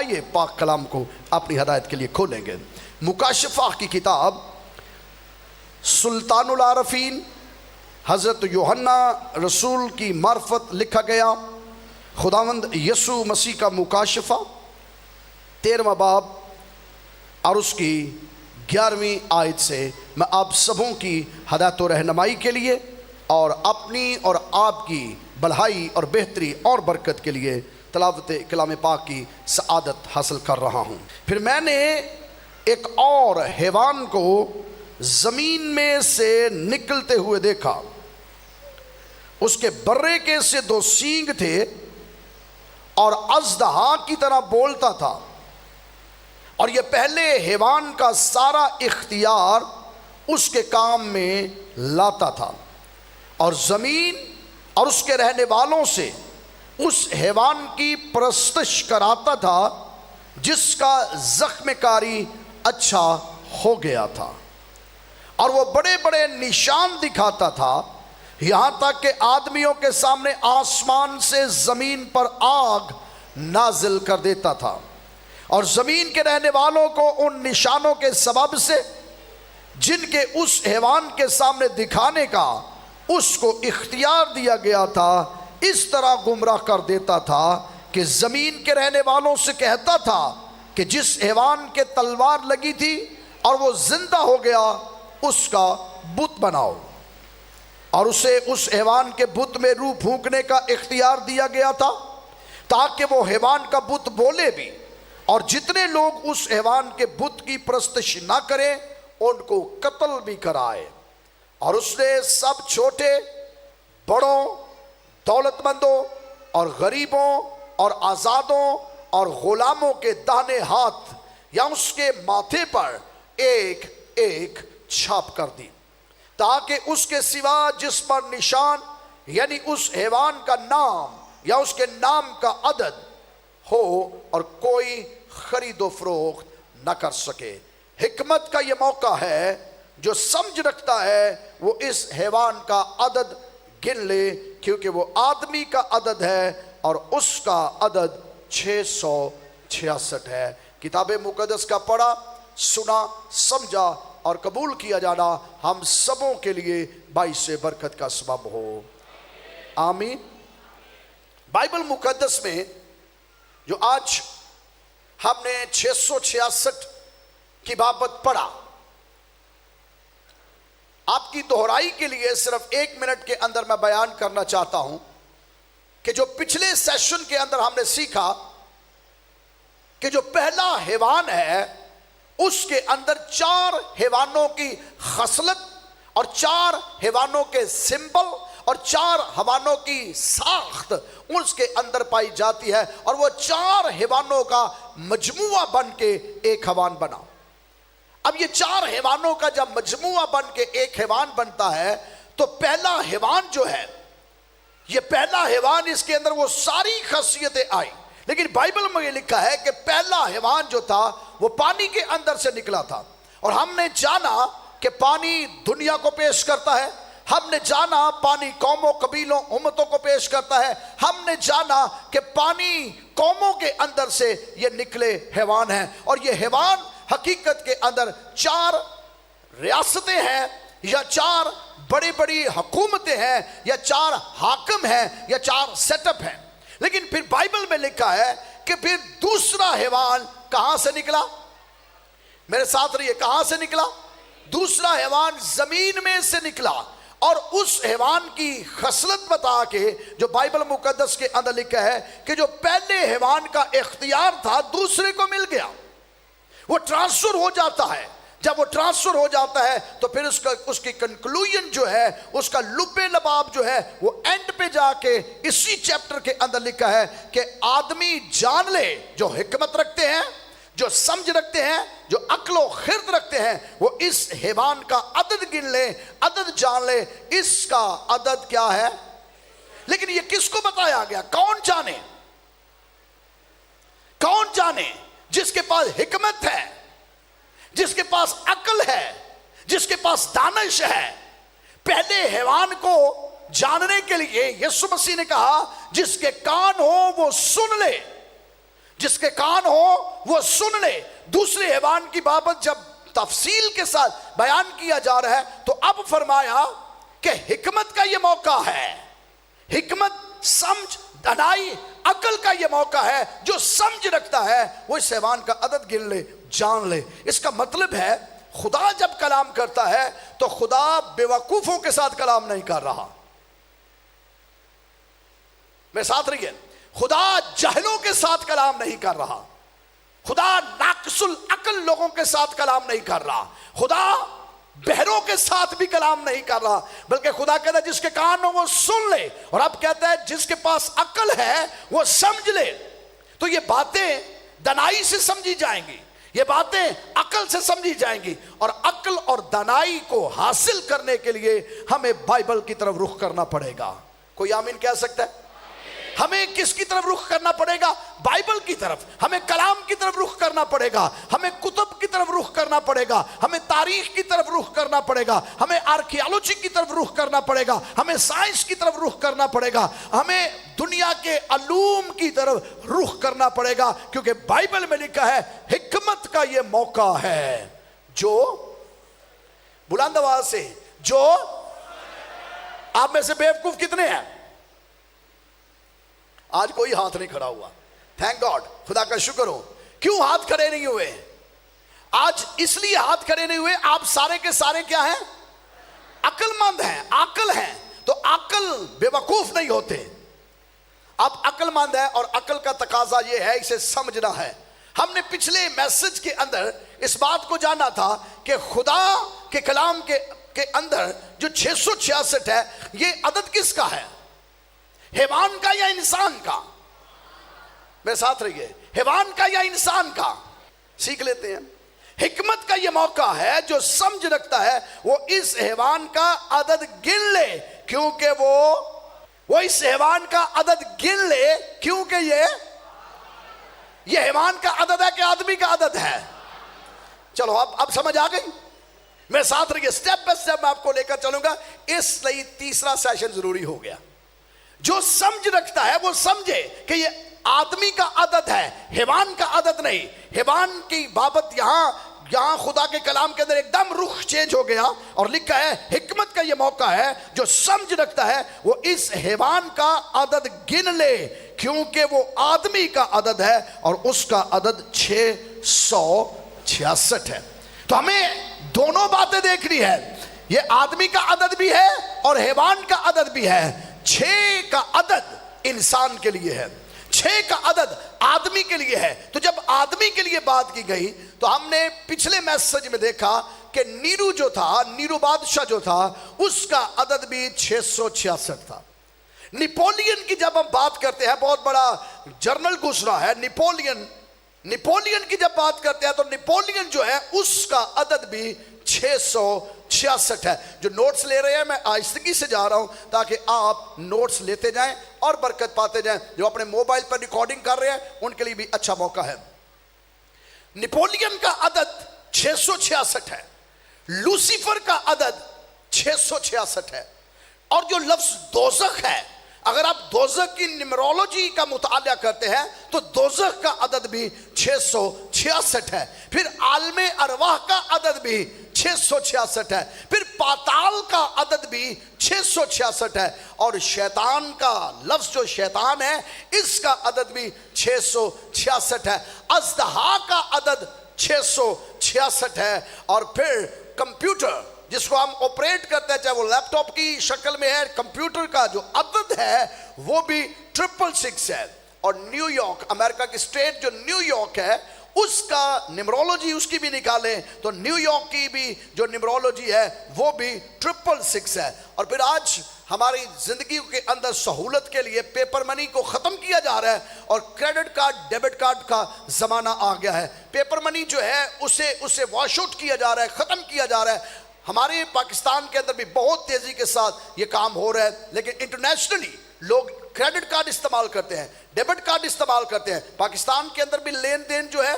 آئیے پاک کلام کو اپنی ہدایت کے لیے کھولیں گے۔ مکاشفہ کی کتاب سلطان العارفین حضرت یوحنا رسول کی معرفت لکھا گیا خداوند یسوع مسیح کا مکاشفہ 13واں باب اور اس کی 11ویں آیت سے میں آپ سبوں کی ہدایت و رہنمائی کے لیے اور اپنی اور آپ کی بھلائی اور بہتری اور برکت کے لیے تلاوت کلام پاک کی سعادت حاصل کر رہا ہوں۔ پھر میں نے ایک اور حیوان کو زمین میں سے نکلتے ہوئے دیکھا، اس کے برے کے سے 2 سینگ تھے اور اژدہا کی طرح بولتا تھا، اور یہ پہلے حیوان کا سارا اختیار اس کے کام میں لاتا تھا، اور زمین اور اس کے رہنے والوں سے اس حیوان کی پرستش کراتا تھا جس کا زخم کاری اچھا ہو گیا تھا، اور وہ بڑے بڑے نشان دکھاتا تھا، یہاں تک کہ آدمیوں کے سامنے آسمان سے زمین پر آگ نازل کر دیتا تھا، اور زمین کے رہنے والوں کو ان نشانوں کے سبب سے جن کے اس حیوان کے سامنے دکھانے کا اس کو اختیار دیا گیا تھا اس طرح گمراہ کر دیتا تھا کہ زمین کے رہنے والوں سے کہتا تھا کہ جس حیوان کے تلوار لگی تھی اور وہ زندہ ہو گیا اس کا بت بناؤ، اور اسے اس حیوان کے بت میں روح پھونکنے کا اختیار دیا گیا تھا تاکہ وہ حیوان کا بت بولے بھی، اور جتنے لوگ اس حیوان کے بت کی پرستش نہ کریں ان کو قتل بھی کرائے، اور اس نے سب چھوٹے بڑوں دولت مندوں اور غریبوں اور آزادوں اور غلاموں کے داہنے ہاتھ یا اس کے ماتھے پر ایک ایک چھاپ کر دی، تاکہ اس کے سوا جس پر نشان یعنی اس حیوان کا نام یا اس کے نام کا عدد ہو اور کوئی خرید و فروخت نہ کر سکے۔ حکمت کا یہ موقع ہے، جو سمجھ رکھتا ہے وہ اس حیوان کا عدد گن لے، کیونکہ وہ آدمی کا عدد ہے اور اس کا عدد 666 ہے۔ کتاب مقدس کا پڑھا، سنا، سمجھا اور قبول کیا جانا ہم سبوں کے لیے باعث برکت کا سبب ہو، آمین۔ بائبل مقدس میں جو آج ہم نے 666 کی بابت پڑھا، آپ کی دہرائی کے لیے صرف 1 منٹ کے اندر میں بیان کرنا چاہتا ہوں کہ جو پچھلے سیشن کے اندر ہم نے سیکھا کہ جو پہلا حیوان ہے اس کے اندر 4 حیوانوں کی خصلت اور 4 حیوانوں کے سمبل اور 4 حیوانوں کی ساخت اس کے اندر پائی جاتی ہے، اور وہ 4 حیوانوں کا مجموعہ بن کے ایک حیوان بنا۔ اب یہ 4 حیوانوں کا جب مجموعہ بن کے ایک حیوان بنتا ہے تو پہلا حیوان جو ہے، یہ پہلا حیوان اس کے اندر وہ ساری خاصیتیں آئی، لیکن بائبل میں یہ لکھا ہے کہ پہلا حیوان جو تھا وہ پانی کے اندر سے نکلا تھا، اور ہم نے جانا کہ پانی دنیا کو پیش کرتا ہے، ہم نے جانا پانی قوموں قبیلوں امتوں کو پیش کرتا ہے، ہم نے جانا کہ پانی قوموں کے اندر سے یہ نکلے حیوان ہیں، اور یہ حیوان حقیقت کے اندر 4 ریاستیں ہیں یا 4 بڑی بڑی حکومتیں ہیں یا 4 حاکم ہیں یا 4 سیٹ اپ ہیں۔ لیکن پھر بائبل میں لکھا ہے کہ پھر دوسرا حیوان کہاں سے نکلا؟ میرے ساتھ رہیے، کہاں سے نکلا؟ دوسرا حیوان زمین میں سے نکلا، اور اس حیوان کی خصلت بتا کے جو بائبل مقدس کے اندر لکھا ہے کہ جو پہلے حیوان کا اختیار تھا دوسرے کو مل گیا، وہ ٹرانسفر ہو جاتا ہے۔ جب وہ ٹرانسفر ہو جاتا ہے تو پھر اس کی کنکلوژن جو ہے، اس کا لب لباب جو ہے، وہ اینڈ پہ جا کے اسی چیپٹر کے اندر لکھا ہے کہ آدمی جان لے، جو حکمت رکھتے ہیں، جو سمجھ رکھتے ہیں، جو عقل و خرد رکھتے ہیں، وہ اس حیوان کا عدد گن لے، عدد جان لے، اس کا عدد کیا ہے۔ لیکن یہ کس کو بتایا گیا؟ کون جانے؟ کون جانے؟ جس کے پاس حکمت ہے، جس کے پاس عقل ہے، جس کے پاس دانش ہے۔ پہلے حیوان کو جاننے کے لیے یسوع مسیح نے کہا جس کے کان ہو وہ سن لے، جس کے کان ہو وہ سن لے. دوسرے حیوان کی بابت جب تفصیل کے ساتھ بیان کیا جا رہا ہے تو اب فرمایا کہ حکمت کا یہ موقع ہے. حکمت, سمجھ, دانائی, عقل کا یہ موقع ہے. جو سمجھ رکھتا ہے وہ اس حیوان کا عدد گن لے, جان لے. اس کا مطلب ہے خدا جب کلام کرتا ہے تو خدا بیوقوفوں کے ساتھ کلام نہیں کر رہا. میں ساتھ رہیے, خدا جاہلوں کے ساتھ کلام نہیں کر رہا. خدا ناقص العقل لوگوں کے ساتھ کلام نہیں کر رہا. خدا بہروں کے ساتھ بھی کلام نہیں کر رہا, بلکہ خدا کہتا ہے جس کے کان ہو وہ سن لے. اور اب کہتا ہے جس کے پاس عقل ہے وہ سمجھ لے. تو یہ باتیں دانائی سے سمجھی جائیں گی, یہ باتیں عقل سے سمجھی جائیں گی. اور عقل اور دانائی کو حاصل کرنے کے لیے ہمیں بائبل کی طرف رخ کرنا پڑے گا. کوئی آمین کہہ سکتا ہے؟ ہمیں کس کی طرف رخ کرنا پڑے گا؟ بائبل کی طرف. ہمیں کلام کی طرف رخ کرنا پڑے گا. ہمیں کتب کی طرف رخ کرنا پڑے گا. ہمیں تاریخ کی طرف رخ کرنا پڑے گا. ہمیں آرکیالوجی کی طرف رخ کرنا پڑے گا. ہمیں سائنس کی طرف رخ کرنا پڑے گا. ہمیں دنیا کے علوم کی طرف رخ کرنا پڑے گا, کیونکہ بائبل میں لکھا ہے حکمت کا یہ موقع ہے. جو بلند آواز سے, جو آپ میں سے بیوقوف کتنے ہیں؟ آج کوئی ہاتھ نہیں کھڑا ہوا. تھینک گاڈ, خدا کا شکر ہو. کیوں ہاتھ کھڑے نہیں ہوئے؟ آج اس لیے ہاتھ کھڑے نہیں ہوئے, آپ سارے کے سارے کیا ہیں؟ عقل مند ہیں, عاقل ہیں. تو عقل بے وقوف نہیں ہوتے. آپ عقل مند ہیں اور عقل کا تقاضا یہ ہے اسے سمجھنا ہے. ہم نے پچھلے میسج کے اندر اس بات کو جانا تھا کہ خدا کے کلام کے اندر جو 666 ہے یہ عدد کس کا ہے؟ حیوان کا یا انسان کا؟ میرے ساتھ رہیے, حیوان کا یا انسان کا؟ سیکھ لیتے ہیں. حکمت کا یہ موقع ہے, جو سمجھ رکھتا ہے وہ اس حیوان کا عدد گن لے, کیونکہ وہ اس حیوان کا عدد گن لے کیونکہ یہ حیوان کا عدد ہے کہ آدمی کا عدد ہے؟ چلو اب سمجھ آ گئی. میں ساتھ رہیے, سٹیپ بائی سٹیپ میں آپ کو لے کر چلوں گا. اس لیے تیسرا سیشن ضروری ہو گیا. جو سمجھ رکھتا ہے وہ سمجھے کہ یہ آدمی کا عدد ہے, حیوان کا عدد نہیں. حیوان کی بابت یہاں خدا کے کلام کے اندر ایک دم رخ چینج ہو گیا اور لکھا ہے حکمت کا یہ موقع ہے, جو سمجھ رکھتا ہے وہ اس حیوان کا عدد گن لے کیونکہ وہ آدمی کا عدد ہے اور اس کا عدد 666 ہے. تو ہمیں دونوں باتیں دیکھنی ہے, یہ آدمی کا عدد بھی ہے اور حیوان کا عدد بھی ہے. 6 کا عدد انسان کے لیے ہے, 6 کا عدد آدمی کے لیے ہے. تو جب آدمی کے لیے بات کی گئی تو ہم نے پچھلے میسج میں دیکھا کہ نیرو جو تھا, نیرو بادشاہ جو تھا, اس کا عدد بھی 666 تھا. نپولین کی جب ہم بات کرتے ہیں, بہت بڑا جرنل گزرا ہے نپولین کی جب بات کرتے ہیں تو نپولین جو ہے اس کا عدد بھی 666 ہے. جو نوٹس لے رہے ہیں میں آہستگی سے جا رہا ہوں تاکہ آپ نوٹس لیتے جائیں اور برکت پاتے جائیں. جو اپنے موبائل پر ریکارڈنگ کر رہے ہیں ان کے لیے بھی اچھا موقع ہے. نپولین کا عدد 666 ہے, لوسیفر کا عدد 666 ہے. اور جو لفظ دوزخ ہے, اگر آپ دوزخ کی نمرولوجی کا مطالعہ کرتے ہیں تو دوزخ کا عدد بھی 666 ہے. پھر عالم ارواح کا عدد بھی 666 ہے. پھر پاتال کا عدد بھی 666 ہے. اور شیطان کا لفظ جو شیطان ہے اس کا عدد بھی 666 ہے. اژدہا کا عدد 666 ہے. اور پھر کمپیوٹر جس کو ہم آپریٹ کرتے ہیں, چاہے وہ لیپ ٹاپ کی شکل میں ہے, کمپیوٹر کا جو عدد ہے وہ بھی 666 ہے. اور نیو یارک, امریکہ کی اسٹیٹ جو نیو یارک ہے اس کا نمرولوجی اس کی بھی نکالیں تو نیو یارک کی بھی جو نمرولوجی ہے وہ بھی 666 ہے. اور پھر آج ہماری زندگی کے اندر سہولت کے لیے پیپر منی کو ختم کیا جا رہا ہے اور کریڈٹ کارڈ, ڈیبٹ کارڈ کا زمانہ آ گیا ہے. پیپر منی جو ہے اسے واش آؤٹ کیا جا رہا ہے, ختم کیا جا رہا ہے. ہمارے پاکستان کے اندر بھی بہت تیزی کے ساتھ یہ کام ہو رہا ہے, لیکن انٹرنیشنلی لوگ کریڈٹ کارڈ استعمال کرتے ہیں, ڈیبٹ کارڈ استعمال کرتے ہیں. پاکستان کے اندر بھی لین دین جو ہے,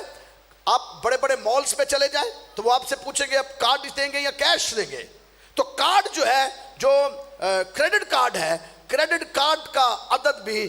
آپ بڑے بڑے مالز پہ چلے جائیں تو وہ آپ سے پوچھیں گے آپ کارڈ دیں گے یا کیش دیں گے. تو کارڈ جو ہے, جو کریڈٹ کارڈ ہے, کریڈٹ کارڈ کا عدد بھی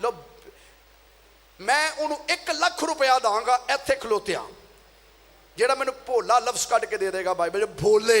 ਲੋ ਮੈਂ ਉਹਨੂੰ 1 ਲੱਖ ਰੁਪਇਆ ਦਾਂਗਾ ਇੱਥੇ ਖਲੋਤਿਆਂ, ਜਿਹੜਾ ਮੈਨੂੰ ਭੋਲਾ ਲਫ਼ਜ਼ ਕੱਢ ਕੇ ਦੇ ਦੇਗਾ ਬਾਈਬਲ 'ਚ, ਭੋਲੇ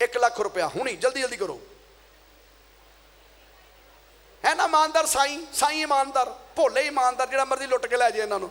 1 ਲੱਖ ਰੁਪਇਆ ਹੁਣੀ, ਜਲਦੀ ਜਲਦੀ ਕਰੋ। ਹੈ ਨਾ ਇਮਾਨਦਾਰ ਸਾਈਂ ਇਮਾਨਦਾਰ, ਭੋਲੇ ਇਮਾਨਦਾਰ, ਜਿਹੜਾ ਮਰਜ਼ੀ ਲੁੱਟ ਕੇ ਲੈ ਜਾਏ ਇਹਨਾਂ ਨੂੰ,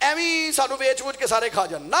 ਐਵੇਂ ਸਾਨੂੰ ਵੇਚ ਵੂਚ ਕੇ ਸਾਰੇ ਖਾ ਜਾਣ ਨਾ।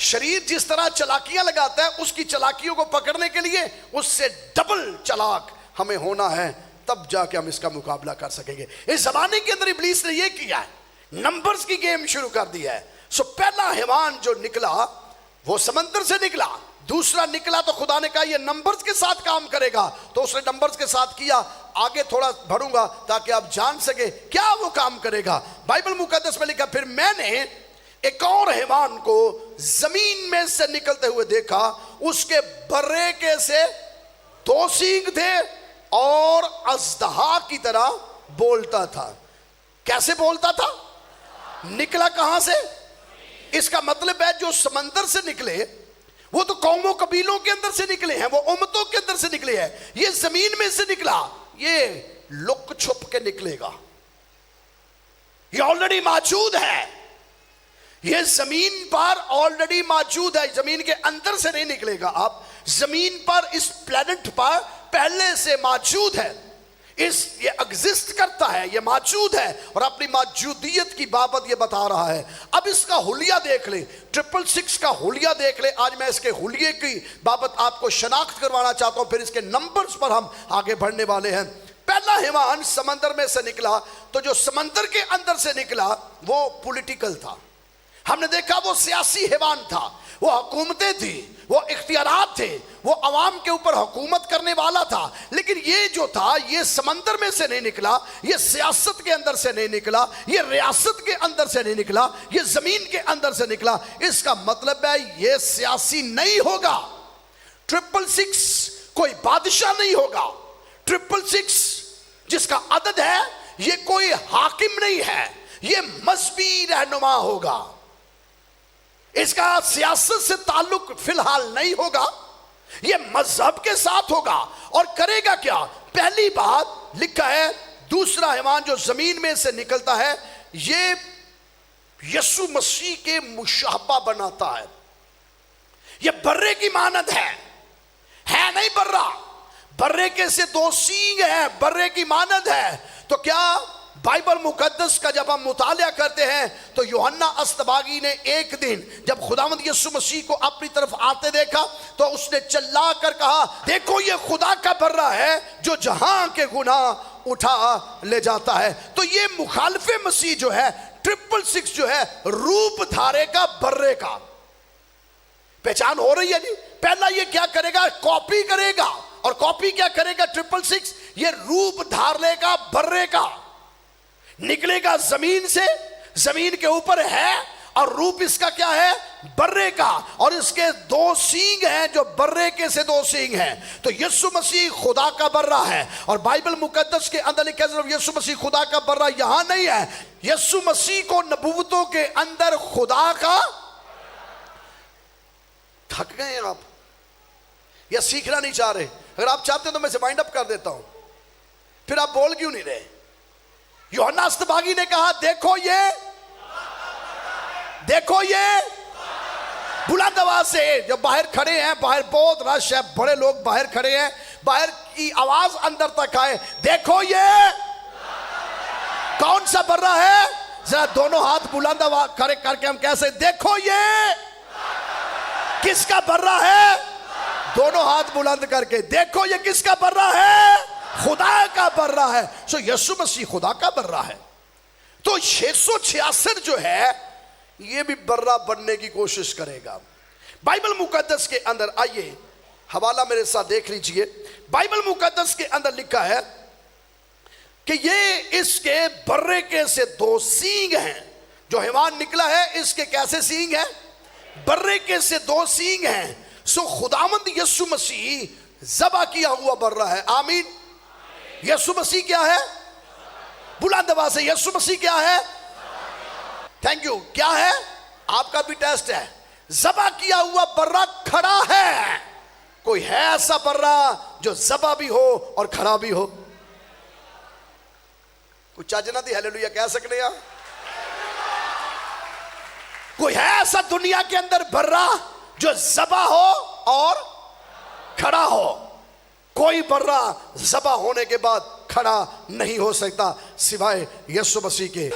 شریر جس طرح چلاکیاں لگاتا ہے اس کی چلاکیوں کو پکڑنے کے لیے اس سے ڈبل چلاک ہمیں ہونا ہے, تب جا کے ہم اس کا مقابلہ کر سکیں گے. اس زمانے کے اندر ابلیس نے یہ کیا ہے, نمبرز کی گیم شروع کر دی ہے. سو پہلا حیوان جو نکلا وہ سمندر سے نکلا, دوسرا نکلا تو خدا نے کہا یہ نمبرز کے ساتھ کام کرے گا, تو اس نے نمبرز کے ساتھ کیا. آگے تھوڑا بڑھوں گا تاکہ آپ جان سکیں کیا وہ کام کرے گا. بائبل مقدس میں لکھا, پھر میں نے ایک اور حیوان کو زمین میں سے نکلتے ہوئے دیکھا, اس کے برے سے 2 سینگ تھے اور اژدہا کی طرح بولتا تھا. کیسے بولتا تھا؟ نکلا کہاں سے؟ اس کا مطلب ہے جو سمندر سے نکلے وہ تو قوموں قبیلوں کے اندر سے نکلے ہیں, وہ امتوں کے اندر سے نکلے ہیں. یہ زمین میں سے نکلا, یہ لک چھپ کے نکلے گا, یہ آلریڈی موجود ہے, یہ زمین پر آلریڈی موجود ہے, زمین کے اندر سے نہیں نکلے گا. آپ زمین پر اس پلینٹ پر پہلے سے موجود ہے, یہ ایگزسٹ کرتا ہے, یہ موجود ہے اور اپنی موجودیت کی بابت یہ بتا رہا ہے. اب اس کا حلیہ دیکھ لیں, 666 کا حلیہ دیکھ لیں. آج میں اس کے حلیے کی بابت آپ کو شناخت کروانا چاہتا ہوں, پھر اس کے نمبرز پر ہم آگے بڑھنے والے ہیں. پہلا حیوان سمندر میں سے نکلا, تو جو سمندر کے اندر سے نکلا وہ پولیٹیکل تھا. ہم نے دیکھا وہ سیاسی حیوان تھا, وہ حکومتیں تھی, وہ اختیارات تھے, وہ عوام کے اوپر حکومت کرنے والا تھا. لیکن یہ جو تھا یہ سمندر میں سے نہیں نکلا, یہ سیاست کے اندر سے نہیں نکلا, یہ ریاست کے اندر سے نہیں نکلا, یہ زمین کے اندر سے نکلا. اس کا مطلب ہے یہ سیاسی نہیں ہوگا. 666 کوئی بادشاہ نہیں ہوگا. 666 جس کا عدد ہے یہ کوئی حاکم نہیں ہے, یہ مذہبی رہنما ہوگا. اس کا سیاست سے تعلق فی الحال نہیں ہوگا, یہ مذہب کے ساتھ ہوگا. اور کرے گا کیا؟ پہلی بات لکھا ہے, دوسرا حیوان جو زمین میں سے نکلتا ہے یہ یسوع مسیح کے مشابہ بناتا ہے. یہ برے کی مانند ہے نہیں برا, برے کے سے 2 سینگ ہیں, برے کی مانند ہے. تو کیا بائبل مقدس کا جب ہم مطالعہ کرتے ہیں تو یوحنا اصطباغی نے ایک دن جب خداوند یسوع مسیح کو اپنی طرف آتے دیکھا تو اس نے چلا کر کہا, دیکھو یہ خدا کا برہ ہے جو جہاں کے گناہ اٹھا لے جاتا ہے. تو یہ مخالف مسیح جو ہے 666 جو ہے روپ دھارے کا برے کا. پہچان ہو رہی ہے جی؟ پہلا یہ کیا کرے گا؟ کاپی کرے گا. اور کاپی کیا کرے گا 666؟ یہ روپ دھار لے گا برے کا, نکلے گا زمین سے, زمین کے اوپر ہے اور روپ اس کا کیا ہے؟ برے کا. اور اس کے 2 سینگ ہیں جو برے کے سے 2 سینگ ہیں. تو یسوع مسیح خدا کا برہ ہے. اور بائبل مقدس کے اندر لکھا ہے یسوع مسیح خدا کا برہ یہاں نہیں ہے, یسوع مسیح کو نبوتوں کے اندر خدا کا. تھک گئے ہیں آپ یا سیکھنا نہیں چاہ رہے؟ اگر آپ چاہتے ہیں تو میں سے وائنڈ اپ کر دیتا ہوں, پھر آپ بول کیوں نہیں رہے؟ یوحنا اصطباغی نے کہا دیکھو یہ بلند آواز سے, جو باہر کھڑے ہیں, باہر بہت رش ہے, بڑے لوگ باہر کھڑے ہیں, باہر کی آواز اندر تک آئے, دیکھو یہ کون سا برہ ہے؟ ذرا دونوں ہاتھ بلند آواز کھڑے کر کے ہم کیسے, دیکھو یہ کس کا برہ ہے؟ دونوں ہاتھ بلند کر کے, دیکھو یہ کس کا برہ ہے؟ خدا کا برہ ہے. سو یسوع مسیح خدا کا برہ ہے. تو 666 جو ہے یہ بھی برہ بننے کی کوشش کرے گا. بائبل مقدس کے اندر آئیے, حوالہ میرے ساتھ دیکھ لیجئے. بائبل مقدس کے اندر لکھا ہے کہ یہ اس کے برے کے سے 2 سینگ ہیں. جو حیوان نکلا ہے اس کے کیسے سینگ ہیں؟ برے کے سے 2 سینگ ہیں. سو خداوند یسوع مسیح ذبح کیا ہوا برہ ہے. آمین. یسوع مسیح کیا ہے؟ بلند آواز سے یسوع مسیح کیا ہے؟ Thank you. کیا ہے؟ آپ کا بھی ٹیسٹ ہے. ذبح کیا ہوا برہ کھڑا ہے. کوئی ہے ایسا برہ جو ذبح بھی ہو اور کھڑا بھی ہو؟ کوئی چاچنا دی ہیلیلویا کہہ سکتے ہیں؟ کوئی ہے ایسا دنیا کے اندر برہ جو ذبح ہو اور کھڑا ہو؟ کوئی برہ ذبح ہونے کے بعد کھڑا نہیں ہو سکتا سوائے یسوع مسیح کے.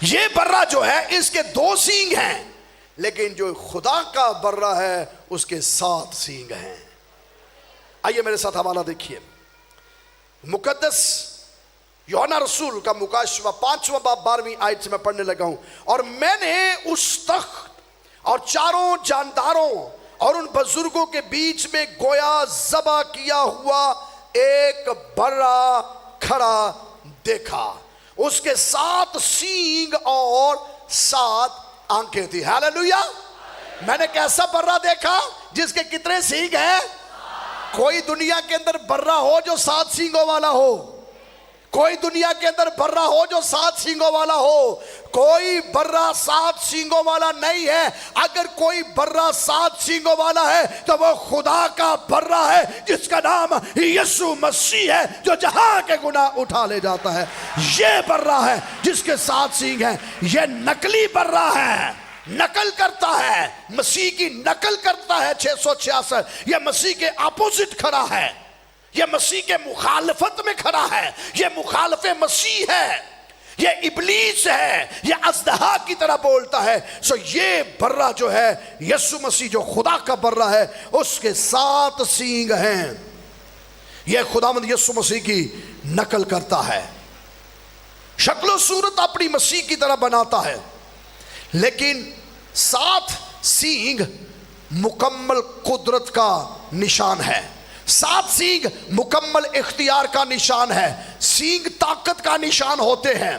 یہ برہ جو ہے اس کے 2 سینگ ہیں، لیکن جو خدا کا برہ ہے اس کے 7 سینگ ہیں۔ آئیے میرے ساتھ حوالہ دیکھیے، مقدس یوحنا رسول کا مکاشفہ 5واں باب 12ویں آیت سے میں پڑھنے لگا ہوں۔ اور میں نے اس تخت اور چاروں جانداروں اور ان بزرگوں کے بیچ میں گویا ذبح کیا ہوا ایک برہ کھڑا دیکھا، اس کے 7 سینگ اور 7 آنکھیں تھی۔ ہاللویا! میں نے کیسا برہ دیکھا جس کے کتنے سینگ ہیں؟ کوئی دنیا کے اندر برہ ہو جو 7 سینگوں والا ہو؟ کوئی دنیا کے اندر برہ ہو جو 7 سینگوں والا ہو؟ کوئی برہ 7 سینگوں والا نہیں ہے۔ اگر کوئی برہ 7 سینگوں والا ہے تو وہ خدا کا برہ ہے جس کا نام یسوع مسیح ہے، جو جہاں کے گناہ اٹھا لے جاتا ہے۔ یہ برہ ہے جس کے 7 سینگ ہیں۔ یہ نقلی برہ ہے، نقل کرتا ہے، مسیح کی نقل کرتا ہے 666۔ یہ مسیح کے اپوزٹ کھڑا ہے، یہ مسیح کے مخالفت میں کھڑا ہے، یہ مخالف مسیح ہے، یہ ابلیس ہے، یہ اژدہا کی طرح بولتا ہے۔ سو یہ برہ جو ہے یسوع مسیح جو خدا کا برہ ہے، اس کے 7 سینگ ہیں۔ یہ خداوند یسوع مسیح کی نقل کرتا ہے، شکل و صورت اپنی مسیح کی طرح بناتا ہے، لیکن 7 سینگ مکمل قدرت کا نشان ہے، 7 سینگ مکمل اختیار کا نشان ہے۔ سینگ طاقت کا نشان ہوتے ہیں،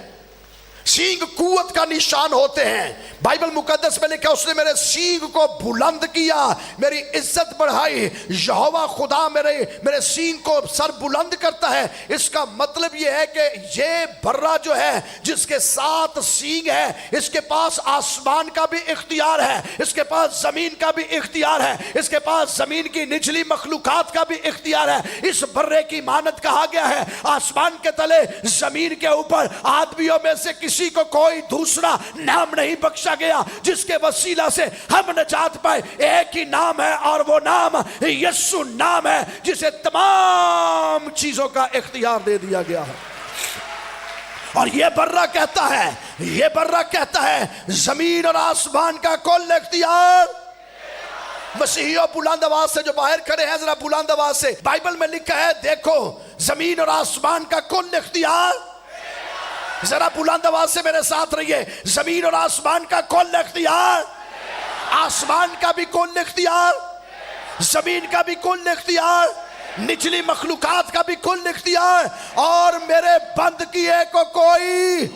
سینگ قوت کا نشان ہوتے ہیں۔ بائبل مقدس میں لکھا اس نے میرے سینگ کو بلند کیا، میری عزت بڑھائی۔ یہوہ خدا میرے سینگ کو سر بلند کرتا ہے۔ اس کا مطلب یہ ہے کہ یہ برہ جو ہے جس کے 7 سینگ ہے، اس کے پاس آسمان کا بھی اختیار ہے، اس کے پاس زمین کا بھی اختیار ہے، اس کے پاس زمین کی نچلی مخلوقات کا بھی اختیار ہے۔ اس برے کی مانت کہا گیا ہے آسمان کے تلے زمین کے اوپر آدمیوں میں سے کسی کو کوئی دوسرا نام نہیں بخشا گیا جس کے وسیلہ سے ہم نجات پائے۔ ایک ہی نام ہے اور وہ نام یسوع نام ہے، جسے تمام چیزوں کا اختیار دے دیا گیا ہے۔ اور یہ برہ کہتا ہے، یہ برہ کہتا ہے زمین اور آسمان کا کل اختیار مسیحیوں بلند آواز سے جو باہر کھڑے ہیں ذرا بلند آواز سے، بائبل میں لکھا ہے دیکھو زمین اور آسمان کا کل اختیار، ذرا بلند آواز سے میرے ساتھ رہیے، زمین اور آسمان کا کل اختیار، آسمان کا بھی کل اختیار، زمین کا بھی کل اختیار، نچلی مخلوقات کا بھی کل اختیار، اور میرے بند کیے کو کوئی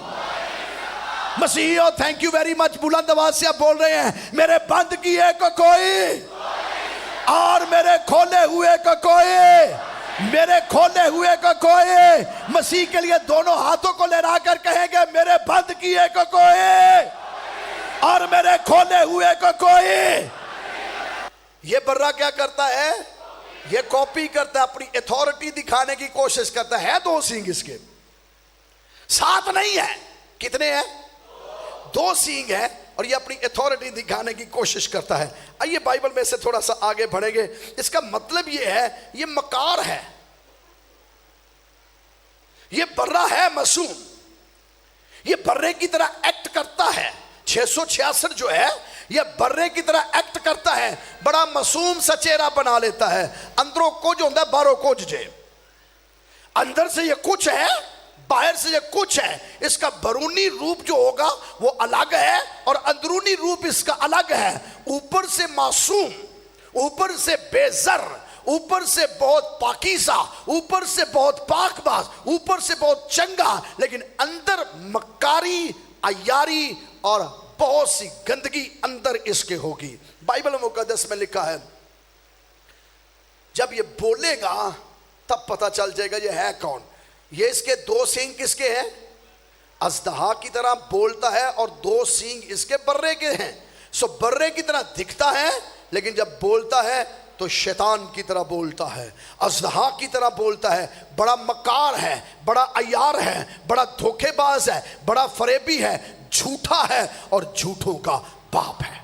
مسیحیوں تھینک یو ویری مچ، بلند آواز سے آپ بول رہے ہیں میرے بند کیے کو کوئی اور میرے کھولے ہوئے کو کوئی، میرے کھولے ہوئے کو کوئی، مسیح کے لیے دونوں ہاتھوں کو لہرا کر کہیں گے میرے بند کیے کو کوئی اور میرے کھولے ہوئے کو کوئی۔ یہ برہ کیا کرتا ہے؟ یہ کاپی کرتا ہے، اپنی اتھارٹی دکھانے کی کوشش کرتا ہے۔ 2 سینگ اس کے 7 نہیں ہے، کتنے ہیں؟ 2 سینگ ہے، اور یہ اپنی اتھارٹی دکھانے کی کوشش کرتا ہے۔ آئیے بائبل میں سے تھوڑا سا آگے بڑھیں گے۔ اس کا مطلب یہ ہے یہ مکار ہے، یہ برہ ہے معصوم، یہ برے کی طرح ایکٹ کرتا ہے۔ 666 جو ہے یہ برے کی طرح ایکٹ کرتا ہے، بڑا معصوم سا چہرہ بنا لیتا ہے، اندروں کچھ ہوتا ہے باہروں کچھ جے، اندر سے یہ کچھ ہے باہر سے یہ کچھ ہے۔ اس کا بیرونی روپ جو ہوگا وہ الگ ہے اور اندرونی روپ اس کا الگ ہے۔ اوپر سے معصوم، اوپر سے بے زر، اوپر سے بہت پاکیزہ، اوپر سے بہت پاک باز، اوپر سے بہت چنگا، لیکن اندر مکاری، عیاری اور بہت سی گندگی اندر اس کے ہوگی۔ بائبل مقدس میں لکھا ہے جب یہ بولے گا تب پتہ چل جائے گا یہ ہے کون۔ یہ اس کے 2 سینگ کس کے ہیں؟ اژدہا کی طرح بولتا ہے، اور 2 سینگ اس کے برے کے ہیں۔ سو برے کی طرح دکھتا ہے لیکن جب بولتا ہے تو شیطان کی طرح بولتا ہے، اژدہا کی طرح بولتا ہے، بڑا مکار ہے، بڑا عیار ہے، بڑا دھوکے باز ہے، بڑا فریبی ہے، جھوٹا ہے اور جھوٹوں کا باپ ہے۔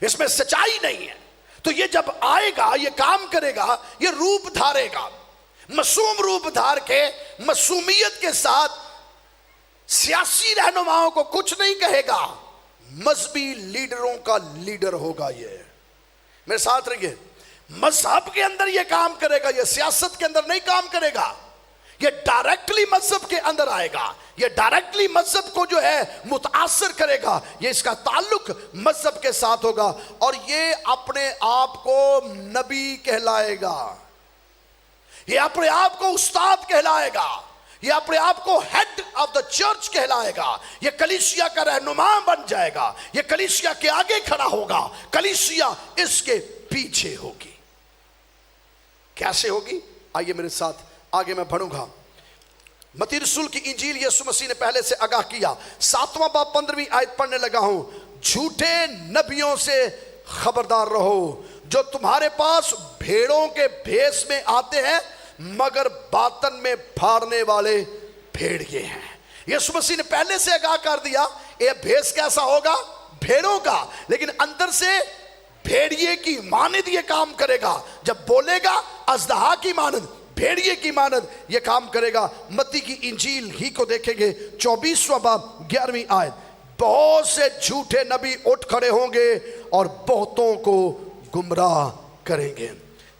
اس میں سچائی نہیں ہے۔ تو یہ جب آئے گا، یہ کام کرے گا، یہ روپ دھارے گا، معصوم روپ دھار کے معصومیت کے ساتھ سیاسی رہنماؤں کو کچھ نہیں کہے گا، مذہبی لیڈروں کا لیڈر ہوگا یہ. میرے ساتھ رہیے. مذہب کے اندر یہ کام کرے گا، یہ سیاست کے اندر نہیں کام کرے گا. یہ ڈائریکٹلی مذہب کے اندر آئے گا، یہ ڈائریکٹلی مذہب کو جو ہے متاثر کرے گا. یہ اس کا تعلق مذہب کے ساتھ ہوگا، اور یہ اپنے آپ کو نبی کہلائے گا، یہ اپنے آپ کو استاد کہلائے گا، یہ اپنے آپ کو ہیڈ آف دا چرچ کہلائے گا. یہ کلیسیا کا رہنما بن جائے گا، یہ کلیسیا کے آگے کھڑا ہوگا، کلیسیا اس کے پیچھے ہوگی. کیسے ہوگی؟ آئیے میرے ساتھ آگے میں بڑھوں گا. متی رسول کی انجیل یسوع مسیح نے پہلے سے آگاہ کیا. 7واں باب 15ویں آیت پڑھنے لگا ہوں. جھوٹے نبیوں سے خبردار رہو جو تمہارے پاس بھیڑوں کے بھیس میں آتے ہیں مگر باطن میں پھاڑنے والے بھیڑیے ہیں. یسوع مسیح نے پہلے سے آگاہ کر دیا یہ بھیس کیسا ہوگا؟ بھیڑوں کا، لیکن اندر سے بھیڑیے کی مانند یہ کام کرے گا. جب بولے گا اژدہا کی مانند، بھیڑیے کی مانند یہ کام کرے گا. متی کی انجیل ہی کو دیکھیں گے 24واں باب 11ویں آیت. بہت سے جھوٹے نبی اٹھ کھڑے ہوں گے اور بہتوں کو گمراہ کریں گے.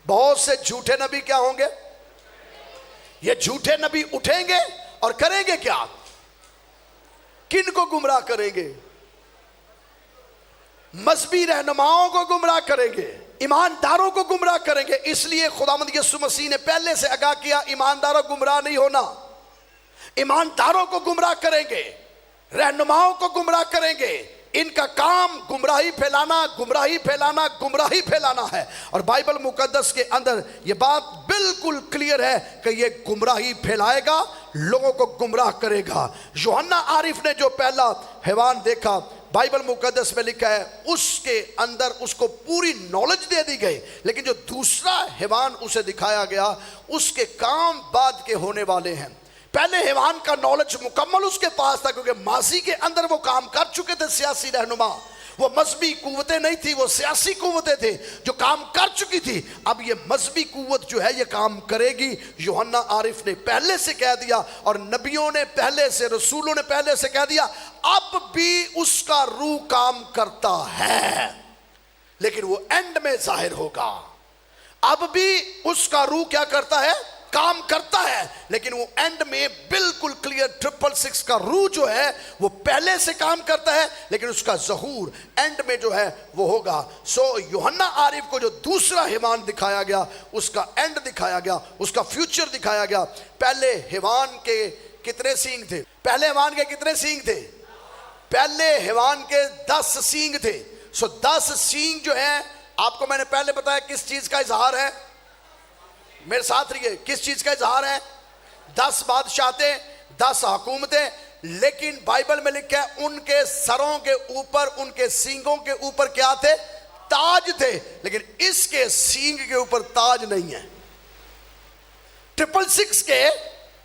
بہت سے جھوٹے نبی کیا ہوں گے؟ یہ جھوٹے نبی اٹھیں گے اور کریں گے کیا؟ کن کو گمراہ کریں گے؟ مذہبی رہنماؤں کو گمراہ کریں گے، ایمانداروں کو گمراہ کریں گے. اس لیے خداوند یسوع مسیح نے پہلے سے آگاہ کیا ایمانداروں گمراہ نہیں ہونا. ایمانداروں کو گمراہ کریں گے، رہنماؤں کو گمراہ کریں گے. ان کا کام گمراہی پھیلانا، گمراہی پھیلانا، گمراہی پھیلانا ہے. اور بائبل مقدس کے اندر یہ بات بالکل کلیئر ہے کہ یہ گمراہی پھیلائے گا، لوگوں کو گمراہ کرے گا. یوحنا عارف نے جو پہلا حیوان دیکھا، بائبل مقدس میں لکھا ہے اس کے اندر اس کو پوری نالج دے دی گئی، لیکن جو دوسرا حیوان اسے دکھایا گیا اس کے کام بعد کے ہونے والے ہیں. پہلے حیوان کا نالج مکمل اس کے پاس تھا کیونکہ ماضی کے اندر وہ کام کر چکے تھے. سیاسی رہنما، وہ مذہبی قوتیں نہیں تھی، وہ سیاسی قوتیں تھے جو کام کر چکی تھی. اب یہ مذہبی قوت جو ہے یہ کام کرے گی. یوحنا عارف نے پہلے سے کہہ دیا اور نبیوں نے پہلے سے، رسولوں نے پہلے سے کہہ دیا اب بھی اس کا روح کام کرتا ہے، لیکن وہ اینڈ میں ظاہر ہوگا. اب بھی اس کا روح کیا کرتا ہے؟ کام کرتا ہے، لیکن وہ اینڈ میں بالکل کلیئر 666 کا روح جو ہے وہ پہلے سے کام کرتا ہے، لیکن اس کا ظہور اینڈ میں جو ہے وہ ہوگا. سو یوحنا عارف کو جو دوسرا حیوان دکھایا گیا اس کا اینڈ دکھایا گیا، اس کا فیوچر دکھایا گیا. پہلے حیوان کے کتنے سینگ تھے؟ پہلے حیوان کے کتنے سینگ تھے؟ پہلے حیوان کے 10 سینگ تھے. سو 10 سینگ جو ہیں آپ کو میں نے پہلے بتایا کس چیز کا اظہار ہے. میرے ساتھ رہیے، کس چیز کا اظہار ہے؟ 10 بادشاہتیں، 10 حکومتیں. لیکن بائبل میں لکھا ہے ان کے سروں کے اوپر، ان کے سینگوں کے اوپر کیا تھے؟ تاج تھے. لیکن اس کے سینگ کے اوپر تاج نہیں ہے. 666 کے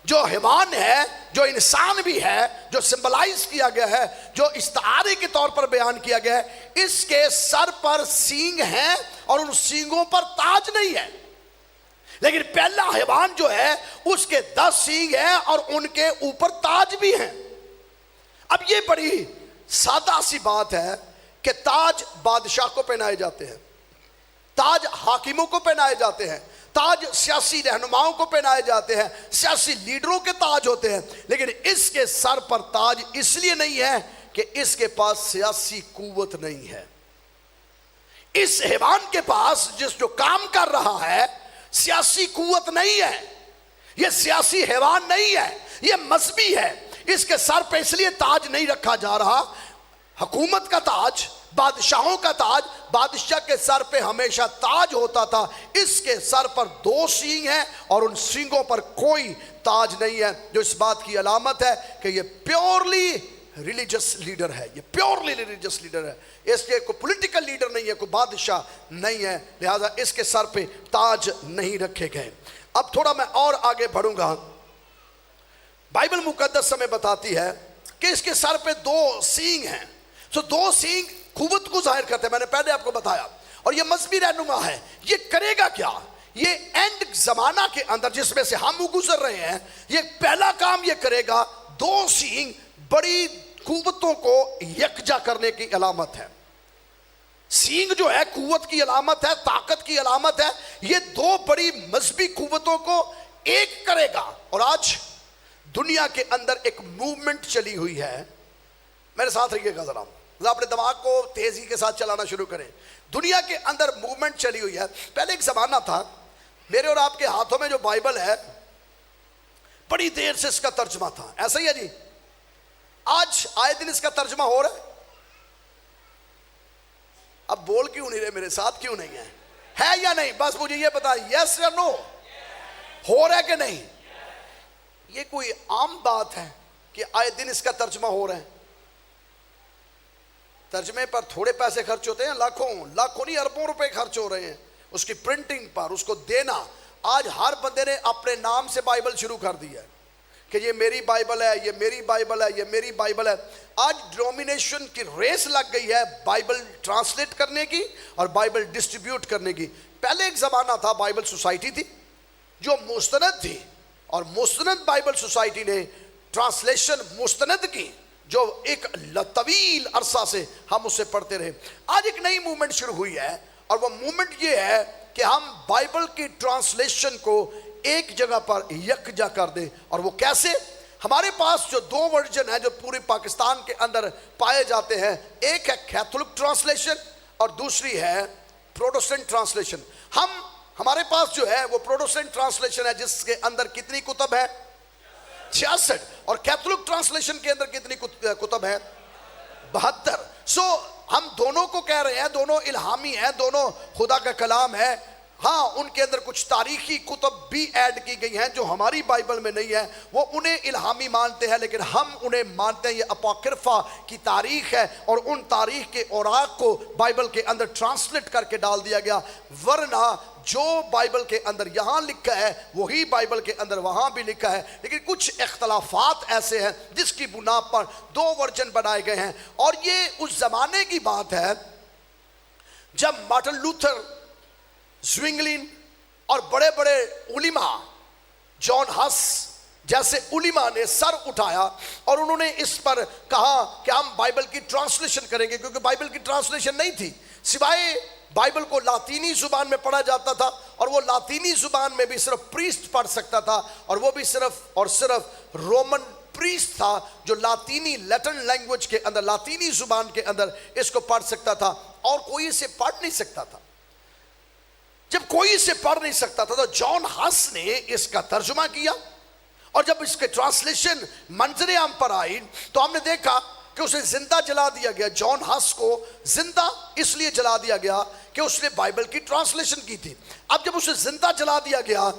جو حیوان ہے، جو انسان بھی ہے، جو سمبلائز کیا گیا ہے، جو استعارے کے طور پر بیان کیا گیا ہے، اس کے سر پر سینگ ہیں اور ان سینگوں پر تاج نہیں ہے. لیکن پہلا حیوان جو ہے اس کے 10 سینگ ہیں اور ان کے اوپر تاج بھی ہیں. اب یہ بڑی سادہ سی بات ہے کہ تاج بادشاہ کو پہنائے جاتے ہیں، تاج حاکموں کو پہنائے جاتے ہیں، تاج سیاسی رہنماؤں کو پہنائے جاتے ہیں، سیاسی لیڈروں کے تاج ہوتے ہیں. لیکن اس کے سر پر تاج اس لیے نہیں ہے کہ اس کے پاس سیاسی قوت نہیں ہے. اس حیوان کے پاس جو کام کر رہا ہے سیاسی قوت نہیں ہے. یہ سیاسی حیوان نہیں ہے، یہ مذہبی ہے. اس کے سر پہ اس لیے تاج نہیں رکھا جا رہا. حکومت کا تاج، بادشاہوں کا تاج، بادشاہ کے سر پہ ہمیشہ تاج ہوتا تھا. اس کے سر پر 2 سینگ ہیں اور ان سینگوں پر کوئی تاج نہیں ہے، جو اس بات کی علامت ہے کہ یہ پیورلی ریلیجس لیڈر ہے. یہ پیورلی ریلیجس لیڈر ہے. اس کے کوئی پولیٹیکل لیڈر نہیں ہے، کوئی بادشاہ نہیں ہے، لہذا اس کے سر پہ تاج نہیں رکھے گئے. اب تھوڑا میں اور آگے بڑھوں گا. بائبل مقدس ہمیں بتاتی ہے کہ اس کے سر پہ 2 سینگ ہیں. سو 2 سینگ قوت کو ظاہر کرتے ہیں، میں نے پہلے آپ کو بتایا. اور یہ مذہبی رہنما ہے. یہ کرے گا کیا؟ یہ اینڈ زمانہ کے اندر جس میں سے ہم گزر رہے ہیں، یہ پہلا کام یہ کرے گا 2 سینگ بڑی قوتوں کو یکجا کرنے کی علامت ہے. سینگ جو ہے قوت کی علامت ہے, طاقت کی علامت ہے. یہ دو بڑی مذہبی قوتوں کو ایک کرے گا. اور آج دنیا کے اندر ایک موومنٹ چلی ہوئی ہے. میرے ساتھ رہیے گا ذرا اپنے دماغ کو تیزی کے ساتھ چلانا شروع کریں. دنیا کے اندر موومنٹ چلی ہوئی ہے. پہلے ایک زمانہ تھا, میرے اور آپ کے ہاتھوں میں جو بائبل ہے بڑی دیر سے اس کا ترجمہ تھا. ایسا ہی ہے جی؟ آج آئے دن اس کا ترجمہ ہو رہا ہے. اب بول کیوں نہیں رہے میرے ساتھ, کیوں نہیں ہے یا نہیں؟ بس مجھے یہ بتا, یس یا نو, ہو رہا ہے کہ نہیں؟ یہ کوئی عام بات ہے کہ آئے دن اس کا ترجمہ ہو رہا ہے. ترجمے پر تھوڑے پیسے خرچ ہوتے ہیں, لاکھوں نہیں اربوں روپے خرچ ہو رہے ہیں اس کی پرنٹنگ پر, اس کو دینا. آج ہر بندے نے اپنے نام سے بائبل شروع کر دی ہے کہ یہ میری بائبل ہے, یہ میری بائبل ہے, یہ میری بائبل ہے. آج ڈومینیشن کی ریس لگ گئی ہے بائبل ٹرانسلیٹ کرنے کی اور بائبل ڈسٹریبیوٹ کرنے کی. پہلے ایک زمانہ تھا, بائبل سوسائٹی تھی جو مستند تھی, اور مستند بائبل سوسائٹی نے ٹرانسلیشن مستند کی جو ایک طویل عرصہ سے ہم اسے پڑھتے رہے. آج ایک نئی موومنٹ شروع ہوئی ہے, اور وہ موومنٹ یہ ہے کہ ہم بائبل کی ٹرانسلیشن کو ایک جگہ پر یکجا کر دیں. اور وہ کیسے؟ ہمارے پاس جو دو ورژن ہیں جو پورے پاکستان کے اندر پائے جاتے ہیں, ایک ہے کیتھولک ٹرانسلیشن اور دوسری ہے پروٹسٹنٹ ٹرانسلیشن. ہمارے پاس جو ہے وہ پروٹسٹنٹ ٹرانسلیشن ہے جس کے اندر کتنی کتب ہے؟ 66. اور کیتھولک ٹرانسلیشن کے اندر کتنی کتب ہے؟ 72. ہم دونوں کو کہہ رہے ہیں, دونوں الہامی ہیں, دونوں خدا کا کلام ہے. ہاں, ان کے اندر کچھ تاریخی کتب بھی ایڈ کی گئی ہیں جو ہماری بائبل میں نہیں ہے. وہ انہیں الہامی مانتے ہیں, لیکن ہم انہیں مانتے ہیں یہ اپوکرفا کی تاریخ ہے, اور ان تاریخ کے اوراق کو بائبل کے اندر ٹرانسلیٹ کر کے ڈال دیا گیا. ورنہ جو بائبل کے اندر یہاں لکھا ہے وہی بائبل کے اندر وہاں بھی لکھا ہے. لیکن کچھ اختلافات ایسے ہیں جس کی بنا پر دو ورژن بنائے گئے ہیں. اور یہ اس زمانے کی بات ہے جب مارٹن لوتھر, زوینگلن اور بڑے بڑے علماء, جان ہس جیسے علماء نے سر اٹھایا اور انہوں نے اس پر کہا کہ ہم بائبل کی ٹرانسلیشن کریں گے, کیونکہ بائبل کی ٹرانسلیشن نہیں تھی. سوائے بائبل کو لاطینی زبان میں پڑھا جاتا تھا, اور وہ لاطینی زبان میں بھی صرف پریسٹ پڑھ سکتا تھا, اور وہ بھی صرف اور صرف رومن پریسٹ تھا جو لاطینی لیٹن لینگویج کے اندر, لاطینی زبان کے اندر اس کو پڑھ سکتا تھا, اور کوئی اسے پڑھ نہیں سکتا تھا. جب کوئی اسے پڑھ نہیں سکتا تھا تو جان ہس نے اس کا ترجمہ کیا, اور جب اس کے ٹرانسلیشن منظر عام پر آئی تو ہم نے دیکھا کہ اسے زندہ جلا دیا گیا. جان ہس کو زندہ اس لیے جلا دیا گیا کہ اس نے بائبل کی ٹرانسلیشن کی تھی. اب جب اسے زندہ جلا دیا گیا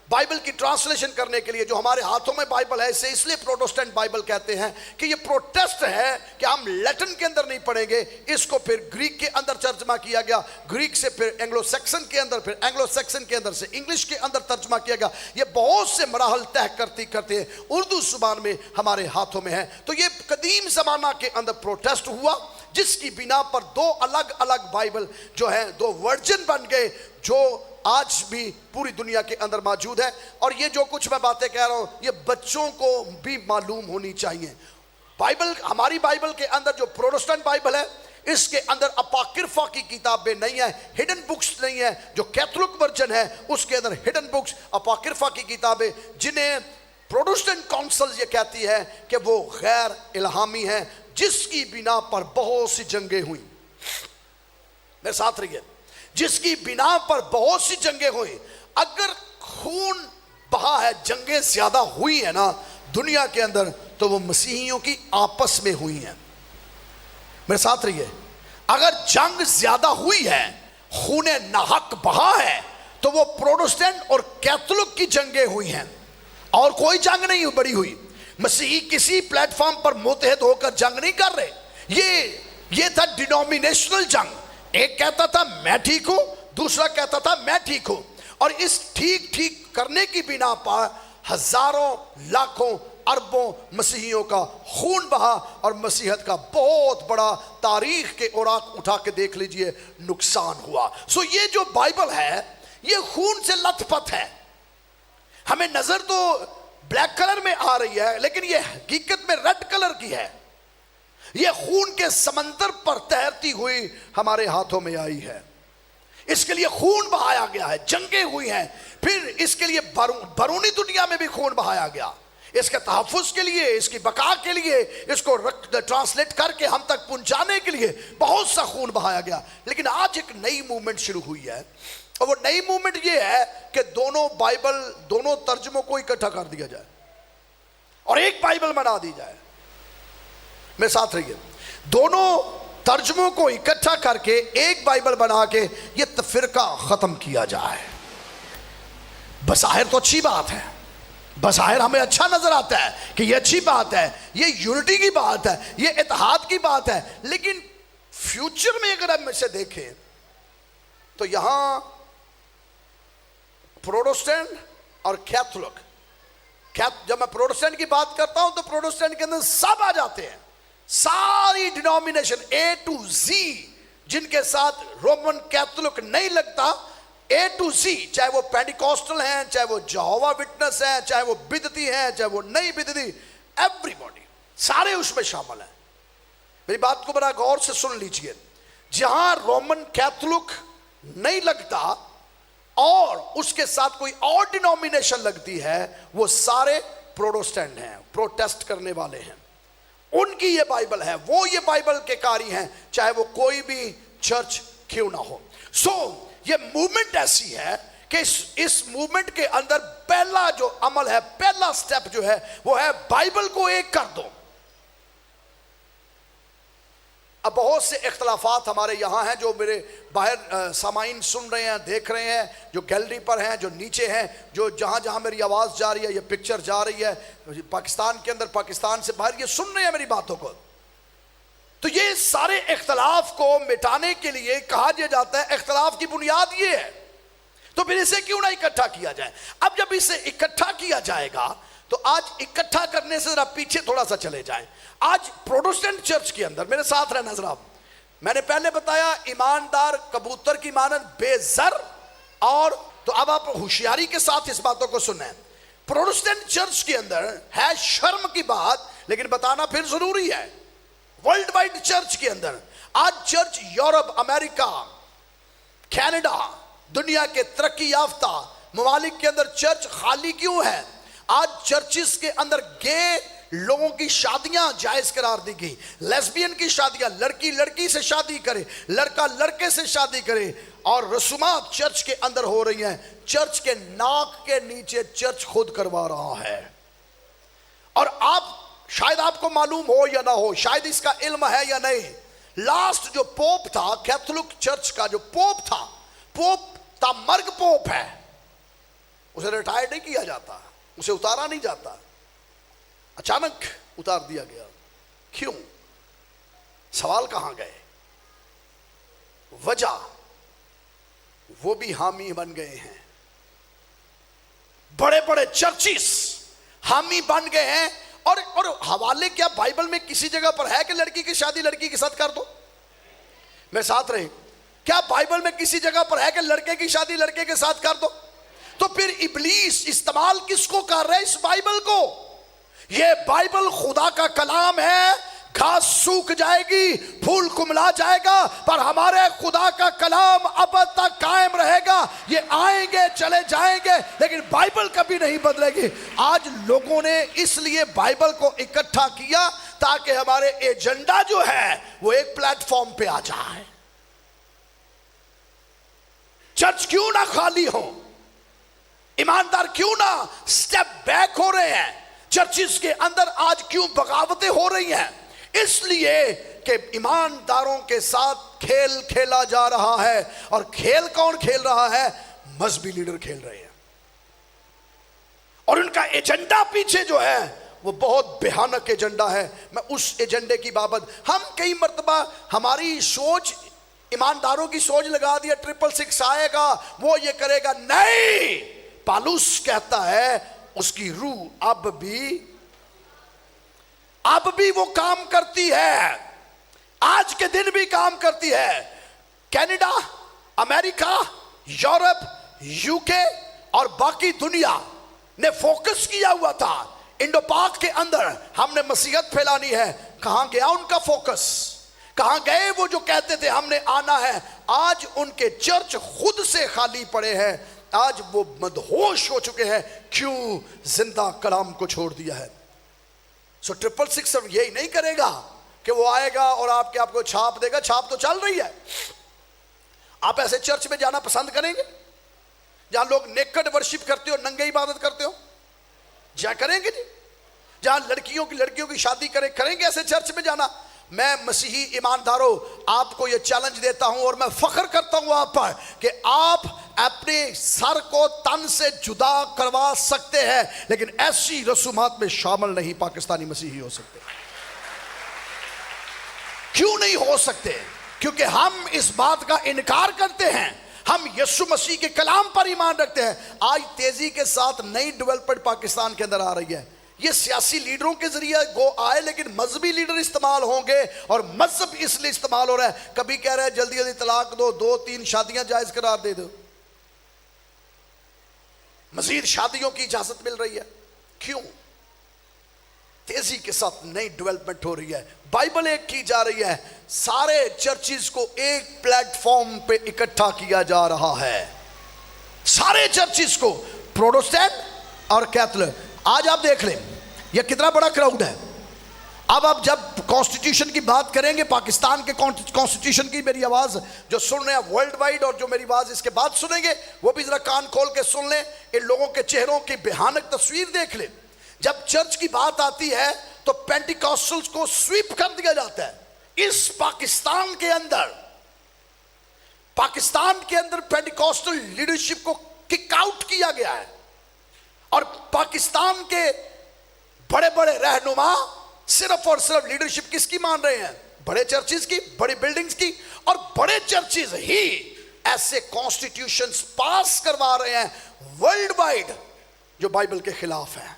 بائبل کی ٹرانسلیشن کرنے کے لیے, جو ہمارے ہاتھوں میں بائبل ہے اسے اس لیے پروٹسٹنٹ بائبل کہتے ہیں کہ یہ پروٹسٹ ہے کہ ہم لیٹن کے اندر نہیں پڑھیں گے, اس کو پھر گریک کے اندر ترجمہ کیا گیا, گریک سے پھر اینگلو سیکسن کے اندر, پھر اینگلو سیکسن کے اندر سے انگلش کے اندر ترجمہ کیا گیا. یہ بہت سے مراحل طے کرتے ہیں اردو زبان میں ہمارے ہاتھوں میں ہے. تو یہ قدیم زمانہ کے اندر پروٹسٹ ہوا جس کی بنا پر دو الگ الگ بائبل جو ہیں, دو ورژن بن گئے جو آج بھی پوری دنیا کے اندر موجود ہے. اور یہ جو کچھ میں باتیں کہہ رہا ہوں یہ بچوں کو بھی معلوم ہونی چاہیے. بائبل, ہماری بائبل کے اندر جو پروٹسٹنٹ بائبل ہے اس کے اندر اپاکرفا کی کتابیں نہیں ہیں, ہڈن بکس نہیں ہیں. جو کیتھولک ورژن ہے اس کے اندر ہڈن بکس, اپاکرفا کی کتابیں, جنہیں پروٹسٹنٹ کونسل یہ کہتی ہے کہ وہ غیر الہامی ہیں, جس کی بنا پر بہت سی جنگیں ہوئیں. میرے ساتھ رہیے, جس کی بنا پر بہت سی جنگیں ہوئیں. اگر خون بہا ہے, جنگیں زیادہ ہوئی ہیں نا دنیا کے اندر, تو وہ مسیحیوں کی آپس میں ہوئی ہیں. میرے ساتھ رہیے, اگر جنگ زیادہ ہوئی ہے, خون ناحق بہا ہے, تو وہ پروٹسٹنٹ اور کیتھولک کی جنگیں ہوئی ہیں, اور کوئی جنگ نہیں بڑی ہوئی. مسیحی کسی پلیٹ فارم پر متحد ہو کر جنگ نہیں کر رہے. یہ تھا ڈینومینیشنل جنگ. ایک کہتا تھا میں ٹھیک ہوں, دوسرا کہتا تھا میں ٹھیک ہوں, اور اس ٹھیک کرنے کی بنا پر ہزاروں لاکھوں اربوں مسیحیوں کا خون بہا, اور مسیحیت کا بہت بڑا تاریخ کے اوراق اٹھا کے دیکھ لیجئے نقصان ہوا. یہ جو بائبل ہے یہ خون سے لت پت ہے. ہمیں نظر تو بلیک کلر میں آ رہی ہے، لیکن یہ حقیقت میں ریڈ کلر کی ہے. یہ خون کے سمندر پر تیرتی ہوئی ہمارے ہاتھوں میں آئی ہے. اس کے لیے خون بہایا گیا ہے، جنگیں ہوئی ہیں، پھر اس کے لیے بیرونی دنیا میں بھی خون بہایا گیا. اس کے تحفظ کے لیے، اس کی بقا کے لیے، اس کو ٹرانسلیٹ کر کے ہم تک پہنچانے کے لیے بہت سا خون بہایا گیا. لیکن آج ایک نئی موومنٹ شروع ہوئی ہے، اور وہ نئی موومنٹ یہ ہے کہ دونوں بائبل، دونوں ترجموں کو اکٹھا کر دیا جائے اور ایک بائبل بنا دی جائے. میرے ساتھ رہیے. دونوں ترجموں کو اکٹھا کر کے ایک بائبل بنا کے یہ تفرقہ ختم کیا جائے. بظاہر تو اچھی بات ہے، بظاہر ہمیں اچھا نظر آتا ہے کہ یہ اچھی بات ہے، یہ یونٹی کی بات ہے، یہ اتحاد کی بات ہے. لیکن فیوچر میں اگر ہم اسے دیکھیں تو یہاں پروٹسٹنٹ اور کیتھولک، جب میں پروٹسٹنٹ کی بات کرتا ہوں تو پروٹسٹنٹ کے اندر سب آ جاتے ہیں، ساری ڈینومینیشن اے ٹو زی، جن کے ساتھ رومن کیتھولک نہیں لگتا، اے ٹو زی، چاہے وہ پینٹیکوسٹل ہیں، چاہے وہ جہووا وٹنس ہیں، چاہے وہ بدعتی ہیں، چاہے وہ نہیں بدعتی، ایوری باڈی، سارے اس میں شامل ہیں. میری بات کو بڑا غور سے سن لیجئے. جہاں رومن کیتھولک نہیں لگتا اور اس کے ساتھ کوئی اور ڈینومینیشن لگتی ہے، وہ سارے پروٹسٹنٹ ہیں، پروٹیسٹ کرنے والے ہیں. ان کی یہ بائبل ہے، وہ یہ بائبل کے قاری ہیں، چاہے وہ کوئی بھی چرچ کیوں نہ ہو. یہ موومنٹ ایسی ہے کہ اس موومنٹ کے اندر پہلا جو عمل ہے، پہلا سٹیپ جو ہے وہ ہے بائبل کو ایک کر دو. اب بہت سے اختلافات ہمارے یہاں ہیں، جو میرے باہر سامعین سن رہے ہیں، دیکھ رہے ہیں، جو گیلری پر ہیں، جو نیچے ہیں، جو جہاں جہاں میری آواز جا رہی ہے، یہ پکچر جا رہی ہے، پاکستان کے اندر، پاکستان سے باہر، یہ سن رہے ہیں میری باتوں کو. تو یہ سارے اختلاف کو مٹانے کے لیے کہا جاتا ہے اختلاف کی بنیاد یہ ہے، تو پھر اسے کیوں نہ اکٹھا کیا جائے. اب جب اسے اکٹھا کیا جائے گا تو آج اکٹھا کرنے سے ذرا پیچھے تھوڑا سا چلے جائیں. آج پروٹسٹنٹ چرچ کے اندر، میرے ساتھ رہنا ذرا، میں نے پہلے بتایا ایماندار کبوتر کی مانند بے زر، اور تو اب آپ ہوشیاری کے ساتھ اس باتوں کو سنیں. پروٹسٹنٹ چرچ کے اندر ہے شرم کی بات، لیکن بتانا پھر ضروری ہے. ورلڈ وائڈ چرچ کے اندر آج چرچ یورپ، امریکہ، کینیڈا، دنیا کے ترقی یافتہ ممالک کے اندر چرچ خالی کیوں ہے؟ آج چرچز کے اندر گے لوگوں کی شادیاں جائز قرار دی گئی، لیسبین کی شادیاں، لڑکی لڑکی سے شادی کرے، لڑکا لڑکے سے شادی کرے، اور رسومات چرچ کے اندر ہو رہی ہیں. چرچ کے ناک کے نیچے چرچ خود کروا رہا ہے. اور آپ شاید آپ کو معلوم ہو یا نہ ہو، شاید اس کا علم ہے یا نہیں، لاسٹ جو پوپ تھا کیتھولک چرچ کا، جو پوپ تھا، پوپ تا مرگ پوپ ہے، اسے ریٹائر نہیں کیا جاتا، اسے اتارا نہیں جاتا، اچانک اتار دیا گیا. کیوں؟ سوال کہاں گئے؟ وجہ، وہ بھی حامی بن گئے ہیں. بڑے بڑے چرچز حامی بن گئے ہیں. اور حوالے کیا بائبل میں کسی جگہ پر ہے کہ لڑکی کی شادی لڑکی کے ساتھ کر دو؟ میں ساتھ رہے. کیا بائبل میں کسی جگہ پر ہے کہ لڑکے کی شادی لڑکے کے ساتھ کر دو؟ تو پھر ابلیس استعمال کس کو کر رہا ہے؟ اس بائبل کو. یہ بائبل خدا کا کلام ہے. گھاس سوکھ جائے گی، پھول کملا جائے گا، پر ہمارے خدا کا کلام ابد تک قائم رہے گا. یہ آئیں گے چلے جائیں گے، لیکن بائبل کبھی نہیں بدلے گی. آج لوگوں نے اس لیے بائبل کو اکٹھا کیا تاکہ ہمارے ایجنڈا جو ہے وہ ایک پلیٹ فارم پہ آ جائے. چرچ کیوں نہ خالی ہو، ایماندار کیوں نہ سٹیپ بیک ہو رہے ہیں. چرچز کے اندر آج کیوں بغاوتیں ہو رہی ہیں؟ اس لیے کہ ایمانداروں کے ساتھ کھیل کھیلا جا رہا ہے. اور کھیل کون کھیل رہا ہے؟ مذہبی لیڈر کھیل رہے ہیں. اور ان کا ایجنڈا پیچھے جو ہے وہ بہت بھیانک ایجنڈا ہے. میں اس ایجنڈے کی بابت، ہم کئی مرتبہ ہماری سوچ، ایمانداروں کی سوچ لگا دیا 666 آئے گا، وہ یہ کرے گا. نہیں، پالوس کہتا ہے اس کی روح اب بھی وہ کام کرتی ہے، آج کے دن بھی کام کرتی ہے. کینیڈا، امریکہ، یورپ، UK اور باقی دنیا نے فوکس کیا ہوا تھا انڈو پاک کے اندر ہم نے مسیحیت پھیلانی ہے، کہاں گیا ان کا فوکس؟ کہاں گئے وہ جو کہتے تھے ہم نے آنا ہے؟ آج ان کے چرچ خود سے خالی پڑے ہیں، آج وہ مدہوش ہو چکے ہیں، کیوں؟ زندہ کلام کو چھوڑ دیا ہے۔ سو 666 یہی نہیں کرے گا کہ وہ آئے گا اور آپ کو چھاپ دے گا، چھاپ تو چل رہی ہے۔ آپ ایسے چرچ میں جانا پسند کریں گے جہاں لوگ نیکڈ ورشپ کرتے ہو، ننگے عبادت کرتے ہو؟ جہاں کریں گے جی؟ جہاں لڑکیوں کی شادی کریں گے ایسے چرچ میں جانا؟ میں مسیحی ایمانداروں آپ کو یہ چیلنج دیتا ہوں اور میں فخر کرتا ہوں آپ پر کہ آپ اپنے سر کو تن سے جدا کروا سکتے ہیں، لیکن ایسی رسومات میں شامل نہیں پاکستانی مسیحی ہو سکتے۔ کیوں نہیں ہو سکتے؟ کیونکہ ہم اس بات کا انکار کرتے ہیں، ہم یسوع مسیح کے کلام پر ایمان رکھتے ہیں۔ آج تیزی کے ساتھ نئی ڈیولپمنٹ پاکستان کے اندر آ رہی ہے، یہ سیاسی لیڈروں کے ذریعے آئے، لیکن مذہبی لیڈر استعمال ہوں گے، اور مذہب اس لیے استعمال ہو رہا ہے، کبھی کہہ رہے ہیں جلدی جلدی طلاق دو، 2-3 شادیاں جائز قرار دے دو، مزید شادیوں کی اجازت مل رہی ہے۔ کیوں؟ تیزی کے ساتھ نئی ڈیولپمنٹ ہو رہی ہے، بائبل ایک کی جا رہی ہے، سارے چرچز کو ایک پلیٹ فارم پہ اکٹھا کیا جا رہا ہے، سارے چرچز کو، پروٹسٹینٹ اور کیتھولک۔ آج آپ دیکھ لیں یہ کتنا بڑا کراؤڈ ہے۔ اب آپ جب کانسٹیٹیوشن کی بات کریں گے، پاکستان کے کانسٹیٹیوشن کی، میری آواز جو سن رہے ہیں ورلڈ وائڈ اور جو میری آواز اس کے بعد سنیں گے وہ بھی ذرا کان کھول کے سن لیں، ان لوگوں کے چہروں کی بھیانک تصویر دیکھ لیں۔ جب چرچ کی بات آتی ہے تو پینٹیکاسٹلز کو سویپ کر دیا جاتا ہے۔ اس پاکستان کے اندر پینٹیکاسٹل لیڈرشپ کو کک آؤٹ کیا گیا ہے، اور پاکستان کے بڑے بڑے رہنما صرف اور صرف لیڈرشپ کس کی مان رہے ہیں؟ بڑے چرچز کی، بڑی بلڈنگز کی، اور بڑے چرچز ہی ایسے کانسٹیٹیوشنز پاس کروا رہے ہیں ورلڈ وائڈ جو بائبل کے خلاف ہیں۔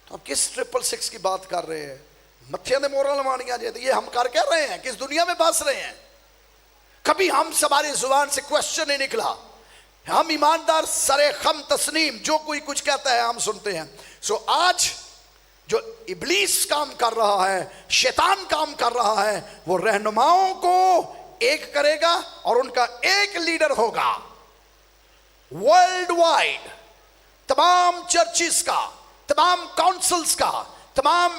تو اب کس 666 کی بات کر رہے ہیں؟ متھے دے مورا لوانیاں جاتے، یہ ہم کر رہے ہیں، کس دنیا میں بس رہے ہیں؟ کبھی ہماری زبان سے کوشچن نہیں نکلا، ہم ایماندار سرے خم تسلیم، جو کوئی کچھ کہتا ہے ہم سنتے ہیں۔ سو آج جو ابلیس کام کر رہا ہے، شیطان کام کر رہا ہے، وہ رہنماؤں کو ایک کرے گا اور ان کا ایک لیڈر ہوگا، ورلڈ وائڈ تمام چرچز کا، تمام کاؤنسلز کا، تمام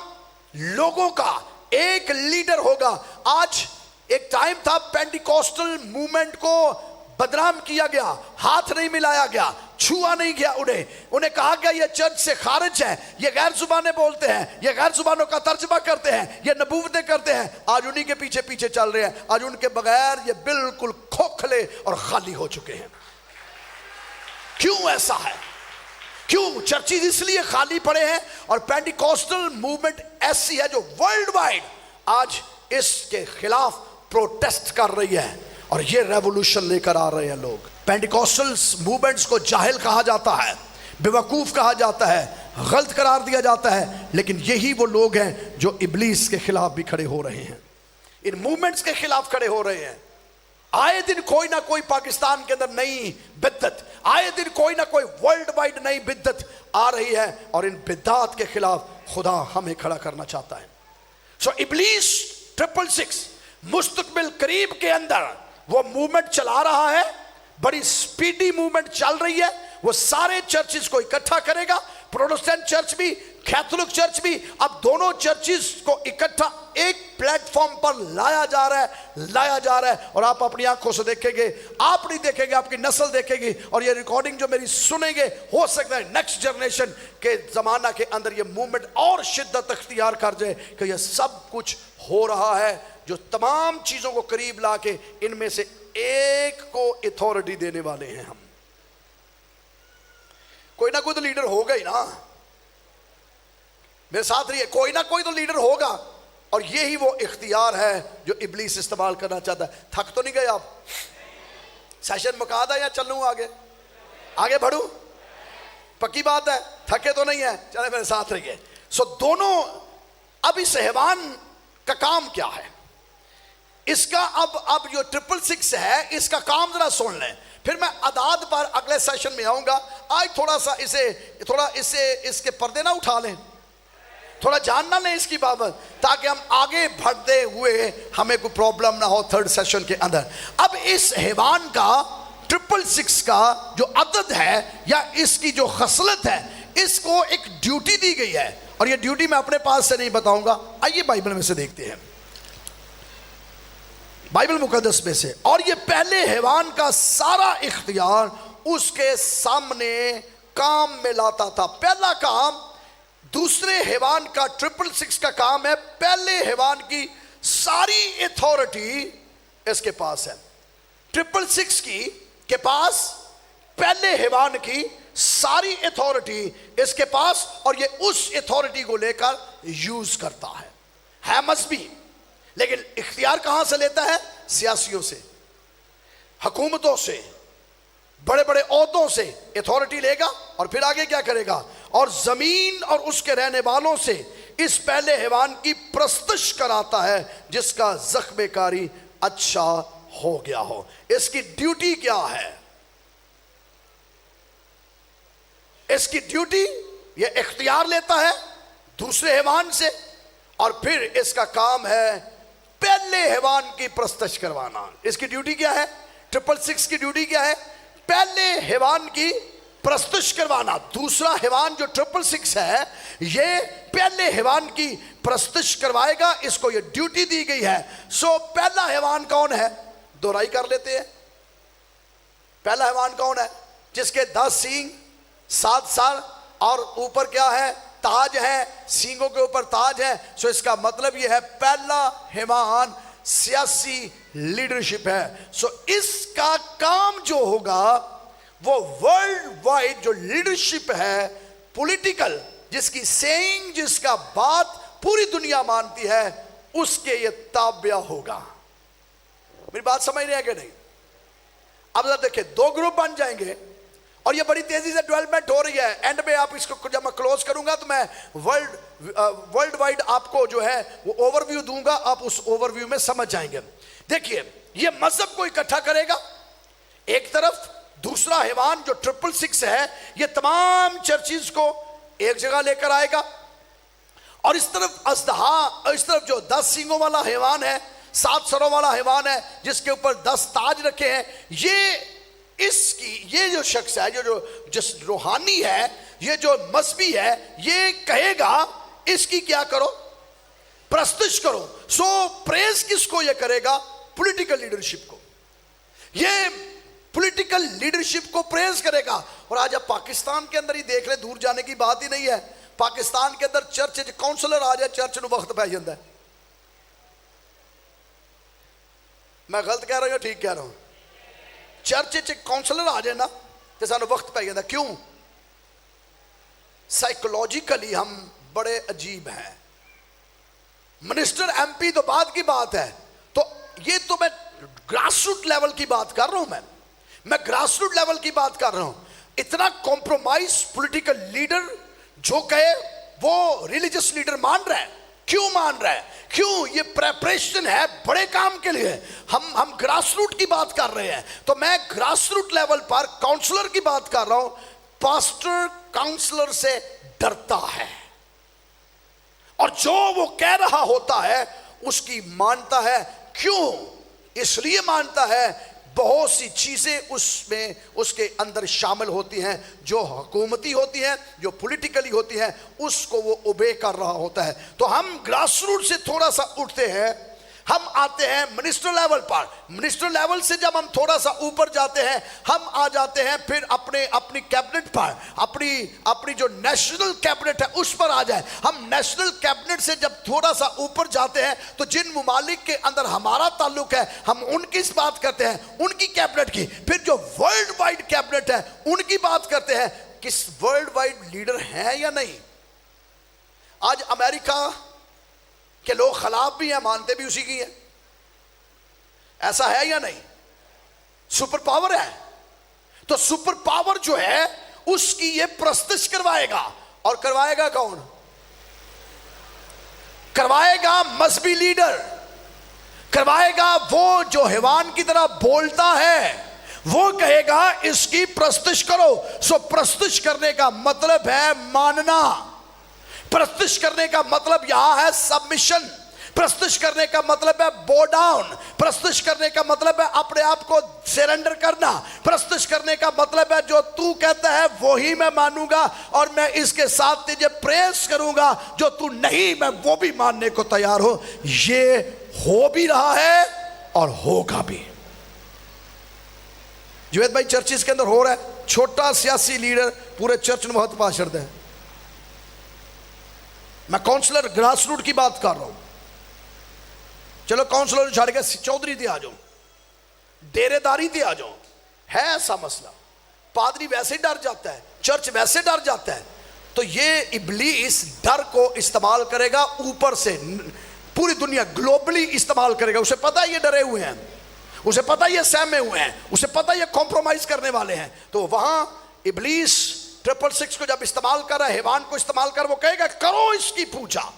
لوگوں کا ایک لیڈر ہوگا۔ آج ایک ٹائم تھا پینٹیکوسٹل موومنٹ کو بدنام کیا گیا، ہاتھ نہیں ملایا گیا، چھوا نہیں گیا انہیں کہا گیا یہ چرچ سے خارج ہے، یہ غیر زبانیں بولتے ہیں، یہ غیر زبانوں کا ترجمہ کرتے ہیں، یہ نبوتیں کرتے ہیں۔ آج انہی کے پیچھے پیچھے چل رہے ہیں، آج ان کے بغیر یہ بالکل کھوکھلے اور خالی ہو چکے ہیں۔ کیوں ایسا ہے؟ کیوں چرچز اس لیے خالی پڑے ہیں، اور پینٹیکوسٹل موومنٹ ایسی ہے جو ورلڈ وائڈ آج اس کے خلاف پروٹیسٹ کر رہی ہے، اور یہ ریولوشن لے کر آ رہے ہیں لوگ۔ پینٹیکوسٹل موومنٹس کو جاہل کہا جاتا ہے، بیوقوف کہا جاتا ہے، غلط قرار دیا جاتا ہے، لیکن یہی وہ لوگ ہیں جو ابلیس کے خلاف بھی کھڑے ہو رہے ہیں، ان موومنٹس کے خلاف کھڑے ہو رہے ہیں۔ آئے دن کوئی نہ کوئی پاکستان کے اندر نئی بدعت، آئے دن کوئی نہ کوئی ورلڈ وائڈ نئی بدعت آ رہی ہے، اور ان بدعات کے خلاف خدا ہمیں کھڑا کرنا چاہتا ہے۔ سو ابلیس 666 مستقبل قریب کے اندر وہ موومنٹ چلا رہا ہے، بڑی سپیڈی موومنٹ چل رہی ہے، وہ سارے چرچز کو اکٹھا کرے گا، پروٹسٹینٹ چرچ بھی، کیتھولک چرچ بھی، اب دونوں چرچز کو اکٹھا ایک پلیٹ فارم پر لایا جا رہا ہے، اور آپ اپنی آنکھوں سے دیکھیں گے، آپ نہیں دیکھیں گے، آپ کی نسل دیکھے گی، اور یہ ریکارڈنگ جو میری سنیں گے، ہو سکتا ہے نیکسٹ جنریشن کے زمانہ کے اندر یہ موومنٹ اور شدت اختیار کر جائے کہ یہ سب کچھ ہو رہا ہے، جو تمام چیزوں کو قریب لا کے ان میں سے ایک کو اتھارٹی دینے والے ہیں ہم۔ کوئی نہ کوئی تو لیڈر ہوگا ہی نا، میرے ساتھ رہیے، کوئی نہ کوئی تو لیڈر ہوگا، اور یہی وہ اختیار ہے جو ابلیس استعمال کرنا چاہتا ہے۔ تھک تو نہیں گئے آپ؟ سیشن مکا دا یا چلوں آگے بڑھوں؟ پکی بات ہے، تھکے تو نہیں ہے؟ چلے میرے ساتھ رہیے۔ سو دونوں، اب اس حیوان کا کام کیا ہے؟ اس کا اب جو 666 ہے، اس کا کام ذرا سن لیں۔ پھر میں اعداد پر اگلے سیشن میں آؤں گا. آج تھوڑا سا اس کے پردے نہ اٹھا لیں, تھوڑا جاننا لیں اس کی بابت, تاکہ ہم آگے بڑھتے ہوئے ہمیں کوئی پرابلم نہ ہو تھرڈ سیشن کے اندر. اب اس حیوان کا 666 کا جو عدد ہے یا اس کی جو خصلت ہے, اس کو ایک ڈیوٹی دی گئی ہے, اور یہ ڈیوٹی میں اپنے پاس سے نہیں بتاؤں گا. آئیے بائبل میں سے دیکھتے ہیں, بائبل مقدس میں سے. اور یہ پہلے حیوان کا سارا اختیار اس کے سامنے کام میں لاتا تھا. پہلا کام دوسرے حیوان کا 666 کا کام ہے, پہلے حیوان کی ساری اتھارٹی اس کے پاس ہے. 666 کے پاس پہلے حیوان کی ساری اتھارٹی اس کے پاس, اور یہ اس اتھارٹی کو لے کر یوز کرتا ہے مذہبی. لیکن اختیار کہاں سے لیتا ہے؟ سیاسیوں سے, حکومتوں سے, بڑے بڑے عہدوں سے اتھارٹی لے گا, اور پھر آگے کیا کرے گا؟ اور زمین اور اس کے رہنے والوں سے اس پہلے حیوان کی پرستش کراتا ہے جس کا زخم کاری اچھا ہو گیا ہو. اس کی ڈیوٹی کیا ہے؟ اس کی ڈیوٹی, یہ اختیار لیتا ہے دوسرے حیوان سے, اور پھر اس کا کام ہے پہلے حیوان کی پرستش کروانا. اس کی ڈیوٹی کیا ہے؟ 666 کی ڈیوٹی کیا ہے؟ پہلے حیوان کی پرستش کروانا. دوسرا حیوان جو 666 ہے, یہ پہلے حیوان کی پرستش کروائے گا, اس کو یہ ڈیوٹی دی گئی ہے. سو پہلا حیوان کون ہے؟ دوہرائی کر لیتے ہیں. پہلا حیوان کون ہے؟ جس کے 10 سینگ, 7 سر, اور اوپر کیا ہے؟ تاج ہے, سینگوں کے اوپر تاج ہے. سو اس کا مطلب یہ ہے پہلا حیوان سیاسی لیڈرشپ ہے. سو اس کا کام جو ہوگا وہ ورلڈ وائڈ جو لیڈرشپ ہے پولیٹیکل, جس کی سینگ, جس کا بات پوری دنیا مانتی ہے, اس کے یہ تابع ہوگا. میری بات سمجھ رہے ہیں کہ نہیں؟ اب ذرا دیکھیں, 2 گروپ بن جائیں گے, اور یہ بڑی تیزی سے ڈیولپمنٹ ہو رہی ہے. اینڈ میں آپ اس کو جب میں کلوز کروں گا تو میں ورلڈ وائڈ آپ کو جو ہے وہ اوور ویو دوں گا, آپ اس اوور ویو میں سمجھ جائیں گے. دیکھیے, یہ مذہب کو اکٹھا کرے گا ایک طرف, دوسرا حیوان جو 666 ہے یہ تمام چرچز کو ایک جگہ لے کر آئے گا, اور اس طرف اژدہا, اس طرف جو 10 سینگوں والا حیوان ہے, 7 سروں والا حیوان ہے جس کے اوپر 10 تاج رکھے ہیں, یہ جو شخص ہے, جس روحانی ہے, یہ جو مذہبی ہے, یہ کہے گا اس کی کیا کرو؟ پرستش کرو. سو پریز کس کو یہ کرے گا؟ پولیٹیکل لیڈرشپ کو. یہ پولیٹیکل لیڈرشپ کو پریز کرے گا. اور آج آپ پاکستان کے اندر ہی دیکھ لیں, دور جانے کی بات ہی نہیں ہے, پاکستان کے اندر چرچ کاؤنسلر آ جائے, چرچ نو وقت پہ جاتا ہے. میں غلط کہہ رہا ہوں یا ٹھیک کہہ رہا ہوں؟ چرچ کاؤنسلر آ جائے نا تو سانو وقت پہ جاتا. کیوں؟ سائیکولوجیکلی ہم بڑے عجیب ہیں. منسٹر ایم پی تو بعد کی بات ہے, تو یہ تو میں گراس روٹ لیول کی بات کر رہا ہوں. میں گراس روٹ لیول کی بات کر رہا ہوں. اتنا کمپرومائز پولیٹیکل لیڈر جو کہے وہ ریلیجس لیڈر مان رہا ہے. کیوں مان رہا ہے؟ کیوں؟ یہ پریپریشن ہے بڑے کام کے لیے. ہم گراس روٹ کی بات کر رہے ہیں, تو میں گراس روٹ لیول پر کاؤنسلر کی بات کر رہا ہوں. پاسٹر کاؤنسلر سے ڈرتا ہے, اور جو وہ کہہ رہا ہوتا ہے اس کی مانتا ہے. کیوں؟ اس لیے مانتا ہے بہت سی چیزیں اس کے اندر شامل ہوتی ہیں جو حکومتی ہوتی ہیں, جو پولیٹیکلی ہوتی ہیں, اس کو وہ اوبے کر رہا ہوتا ہے. تو ہم گراس روٹ سے تھوڑا سا اٹھتے ہیں, ہم آتے ہیں منسٹر لیول پر. منسٹر لیول سے جب ہم تھوڑا سا اوپر جاتے ہیں, ہم آ جاتے ہیں پھر اپنی کیبنٹ پر, اپنی جو نیشنل کیبنٹ ہے اس پر آ جائیں. ہم نیشنل کیبنٹ سے جب تھوڑا سا اوپر جاتے ہیں تو جن ممالک کے اندر ہمارا تعلق ہے ہم ان کی بات کرتے ہیں, ان کی کیبنٹ کی. پھر جو ورلڈ وائڈ کیبنٹ ہے ان کی بات کرتے ہیں. کس ورلڈ وائڈ لیڈر ہیں یا نہیں؟ آج امریکہ کہ لوگ خلاف بھی ہیں, مانتے بھی اسی کی ہیں, ایسا ہے یا نہیں؟ سپر پاور ہے, تو سپر پاور جو ہے اس کی یہ پرستش کروائے گا. اور کروائے گا کون؟ کروائے گا مذہبی لیڈر, کروائے گا وہ جو حیوان کی طرح بولتا ہے, وہ کہے گا اس کی پرستش کرو. سو پرستش کرنے کا مطلب ہے ماننا. پرستش کرنے کا مطلب یہاں ہے سبمیشن. پرستش کرنے کا مطلب ہے بو ڈاؤن. پرستش کرنے کا مطلب ہے اپنے آپ کو سرنڈر کرنا. پرستش کرنے کا مطلب ہے جو تو کہتا ہے وہی میں مانوں گا اور میں اس کے ساتھ تجھے پریس کروں گا. جو تو نہیں میں وہ بھی ماننے کو تیار ہوں. یہ ہو بھی رہا ہے اور ہوگا بھی. جوید بھائی چرچز کے اندر ہو رہا ہے. چھوٹا سیاسی لیڈر پورے چرچ میں بہت پاشرد ہے. میں کونسلر گراس روٹ کی بات کر رہا ہوں. چلو کونسلر چھاڑ کے چودھری تھے آ جاؤ, ڈیرے داری تھے آ جاؤ. ہے ایسا مسئلہ. پادری ویسے ڈر جاتا ہے, چرچ ویسے ڈر جاتا ہے. تو یہ ابلیس ڈر کو استعمال کرے گا اوپر سے. پوری دنیا گلوبلی استعمال کرے گا. اسے پتا یہ ڈرے ہوئے ہیں, اسے پتا یہ سہمے ہوئے ہیں, اسے پتا یہ کمپرومائز کرنے والے ہیں. تو وہاں ابلیس 666 کو جب استعمال کر رہا ہے, حیوان کو استعمال کر, وہ کہے گا کرو اس کی پوجا,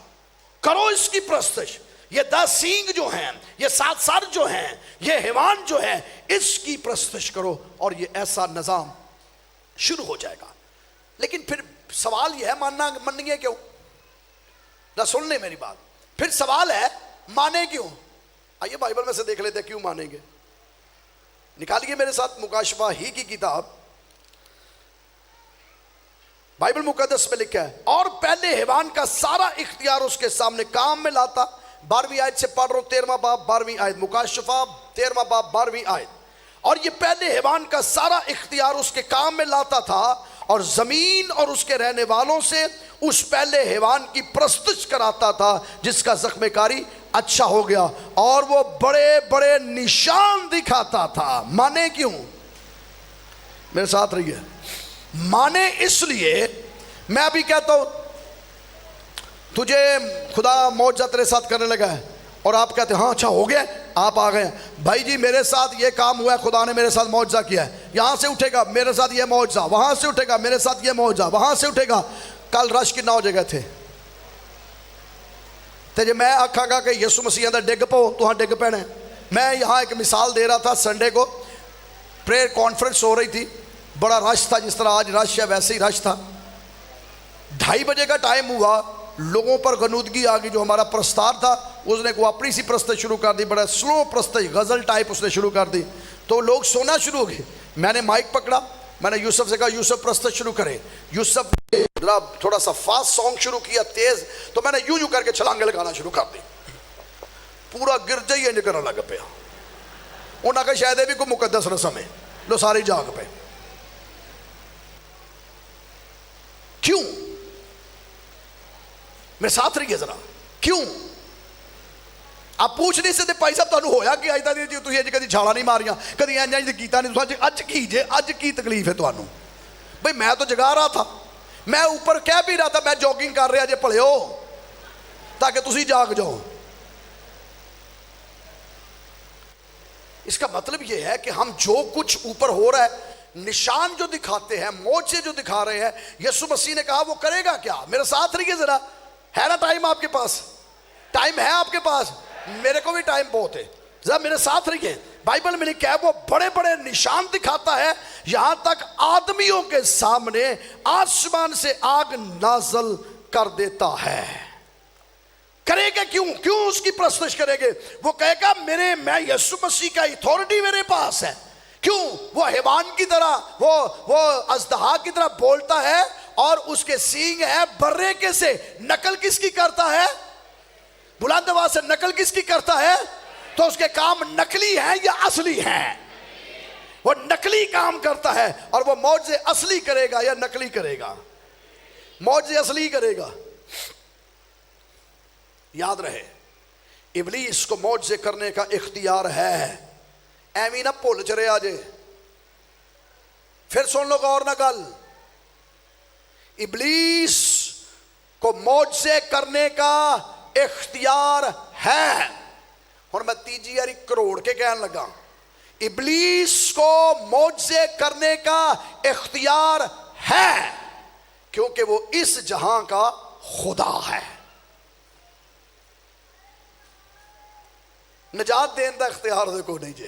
کرو اس کی پرستش. یہ 10 سینگ جو ہیں, یہ 7 سر جو ہیں, یہ حیوان جو ہے, اس کی پرستش کرو. اور یہ ایسا نظام شروع ہو جائے گا. لیکن پھر سوال یہ ہے مانیں گے کیوں؟ نہ سن لیں میری بات. پھر سوال ہے مانے کیوں؟ آئیے بائبل میں سے دیکھ لیتے ہیں کیوں مانیں گے. نکالیے میرے ساتھ مکاشفہ ہی کی کتاب. بائبل مقدس میں لکھا ہے اور پہلے حیوان کا سارا اختیار اس کے سامنے کام میں لاتا. 12ویں آیت سے پڑھ رہا ہوں, 13واں باب 12ویں آیت. مکاشفہ 13واں باب 12ویں آیت. اور یہ پہلے حیوان کا سارا اختیار اس کے کام میں لاتا تھا اور زمین اور اس کے رہنے والوں سے اس پہلے حیوان کی پرستش کراتا تھا جس کا زخم کاری اچھا ہو گیا. اور وہ بڑے بڑے نشان دکھاتا تھا. مانے کیوں؟ میرے ساتھ رہیے. مانے اس لیے, میں ابھی کہتا ہوں تجھے خدا معجزہ تیرے ساتھ کرنے لگا ہے اور آپ کہتے ہیں ہاں اچھا ہو گیا, آپ آ گئے. بھائی جی میرے ساتھ یہ کام ہوا ہے, خدا نے میرے ساتھ معجزہ کیا ہے, یہاں سے اٹھے گا میرے ساتھ یہ معجزہ, وہاں سے اٹھے گا میرے ساتھ یہ معجزہ, وہاں سے اٹھے گا. کل رش کتنا ہو جگہ تھے تے جے میں آکھاں گا کہ یسو مسیح اندر ڈگ پو تو ہاں ڈگ پینے. میں یہاں ایک مثال دے رہا تھا. سنڈے کو پریئر کانفرنس ہو رہی تھی, بڑا رش تھا, جس طرح آج رش ہے ویسے ہی رش تھا. 2:30 بجے کا ٹائم ہوا, لوگوں پر غنودگی آ گئی. جو ہمارا پرستار تھا اس نے کو اپنی سی پرستش شروع کر دی, بڑا سلو پرستش, غزل ٹائپ اس نے شروع کر دی. تو لوگ سونا شروع ہو گئے. میں نے مائک پکڑا, میں نے یوسف سے کہا یوسف پرستش شروع کرے. یوسف نے تھوڑا سا فاسٹ سانگ شروع کیا تیز, تو میں نے یوں کر کے چھلانگے لگانا شروع کر دی. پورا گرجا ہی انج کرنے لگ پیا. انہوں نے کہا شاید یہ بھی کوئی مقدس رسم ہے. لو سارے جاگ پہ. کیوں؟ میرے ساتھ رہیے ذرا. کیوں؟ آپ پوچھ نہیں سکتے بھائی صاحب تمہیں ہویا کہ اج تک تھی اج کدی چھالا نہیں ماریاں, کدی انج کیتا نہیں, اج کی جے, اج کی تکلیف ہے تمہیں؟ بھائی میں تو جگا رہا تھا, میں اوپر کہہ بھی رہا تھا میں جاگنگ کر رہا جے پڑھو تاکہ تسی جاگ جاؤ. اس کا مطلب یہ ہے کہ ہم جو کچھ اوپر ہو رہا ہے, نشان جو دکھاتے ہیں, معجزے جو دکھا رہے ہیں, یسوع مسیح نے کہا وہ کرے گا کیا؟ میرے ساتھ رہیے ذرا. ہے نا ٹائم آپ کے پاس؟ ٹائم ہے آپ کے پاس؟ میرے کو بھی ٹائم بہت ہے, ذرا میرے ساتھ رہیے. بائبل میں لکھا ہے وہ بڑے بڑے نشان دکھاتا ہے, یہاں تک آدمیوں کے سامنے آسمان سے آگ نازل کر دیتا ہے. کرے گا کیوں؟ کیوں اس کی پرستش کرے گے؟ وہ کہے گا میں یسوع مسیح کا اتھارٹی میرے پاس ہے. کیوں؟ وہ حیوان کی طرح, وہ اژدہا کی طرح بولتا ہے اور اس کے سینگ ہے برے کے سے. نقل کس کی کرتا ہے؟ بلند آواز سے نقل کس کی کرتا ہے؟ تو اس کے کام نقلی ہیں یا اصلی ہیں؟ وہ نقلی کام کرتا ہے. اور وہ معجزے اصلی کرے گا یا نقلی کرے گا؟ معجزے اصلی کرے گا. یاد رہے ابلیس کو معجزے کرنے کا اختیار ہے. ایویں نہ بھول چرے آجے. پھر سن لو غور نہ گل, ابلیس کو معجزے کرنے کا اختیار ہے. اور میں تیجی یاری کروڑ کے کہنے لگا, ابلیس کو معجزے کرنے کا اختیار ہے کیونکہ وہ اس جہاں کا خدا ہے. نجات دین دا اختیار دے کو نہیں جے.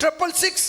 666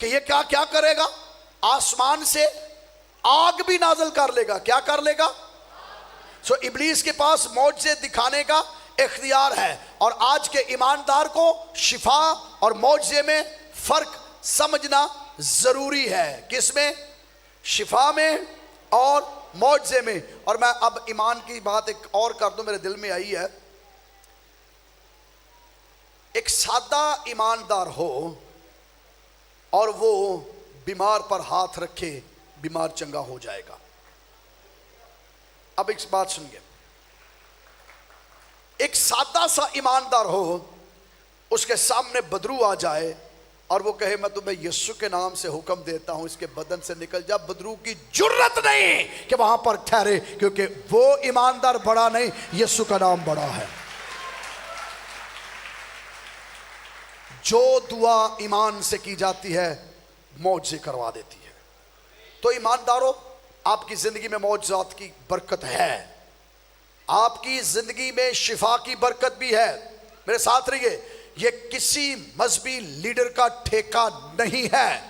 کہ یہ کیا کرے گا؟ آسمان سے آگ بھی نازل کر لے گا. کیا کر لے گا؟ سو ابلیس کے پاس معجزے دکھانے کا اختیار ہے. اور آج کے ایماندار کو شفا اور معجزے میں فرق سمجھنا ضروری ہے. کس میں؟ شفا میں اور معجزے میں. اور میں اب ایمان کی بات ایک اور کر دوں، میرے دل میں آئی ہے. ایک سادہ ایماندار ہو اور وہ بیمار پر ہاتھ رکھے، بیمار چنگا ہو جائے گا. اب ایک بات سنیے، ایک سادہ سا ایماندار ہو، اس کے سامنے بدرو آ جائے اور وہ کہے میں تمہیں یسوع کے نام سے حکم دیتا ہوں اس کے بدن سے نکل جا، بدرو کی جرت نہیں کہ وہاں پر ٹھہرے، کیونکہ وہ ایماندار بڑا نہیں، یسوع کا نام بڑا ہے. جو دعا ایمان سے کی جاتی ہے معجزے کروا دیتی ہے. تو ایمانداروں، آپ کی زندگی میں معجزات کی برکت ہے، آپ کی زندگی میں شفا کی برکت بھی ہے. میرے ساتھ رہیے، یہ کسی مذہبی لیڈر کا ٹھیکہ نہیں ہے.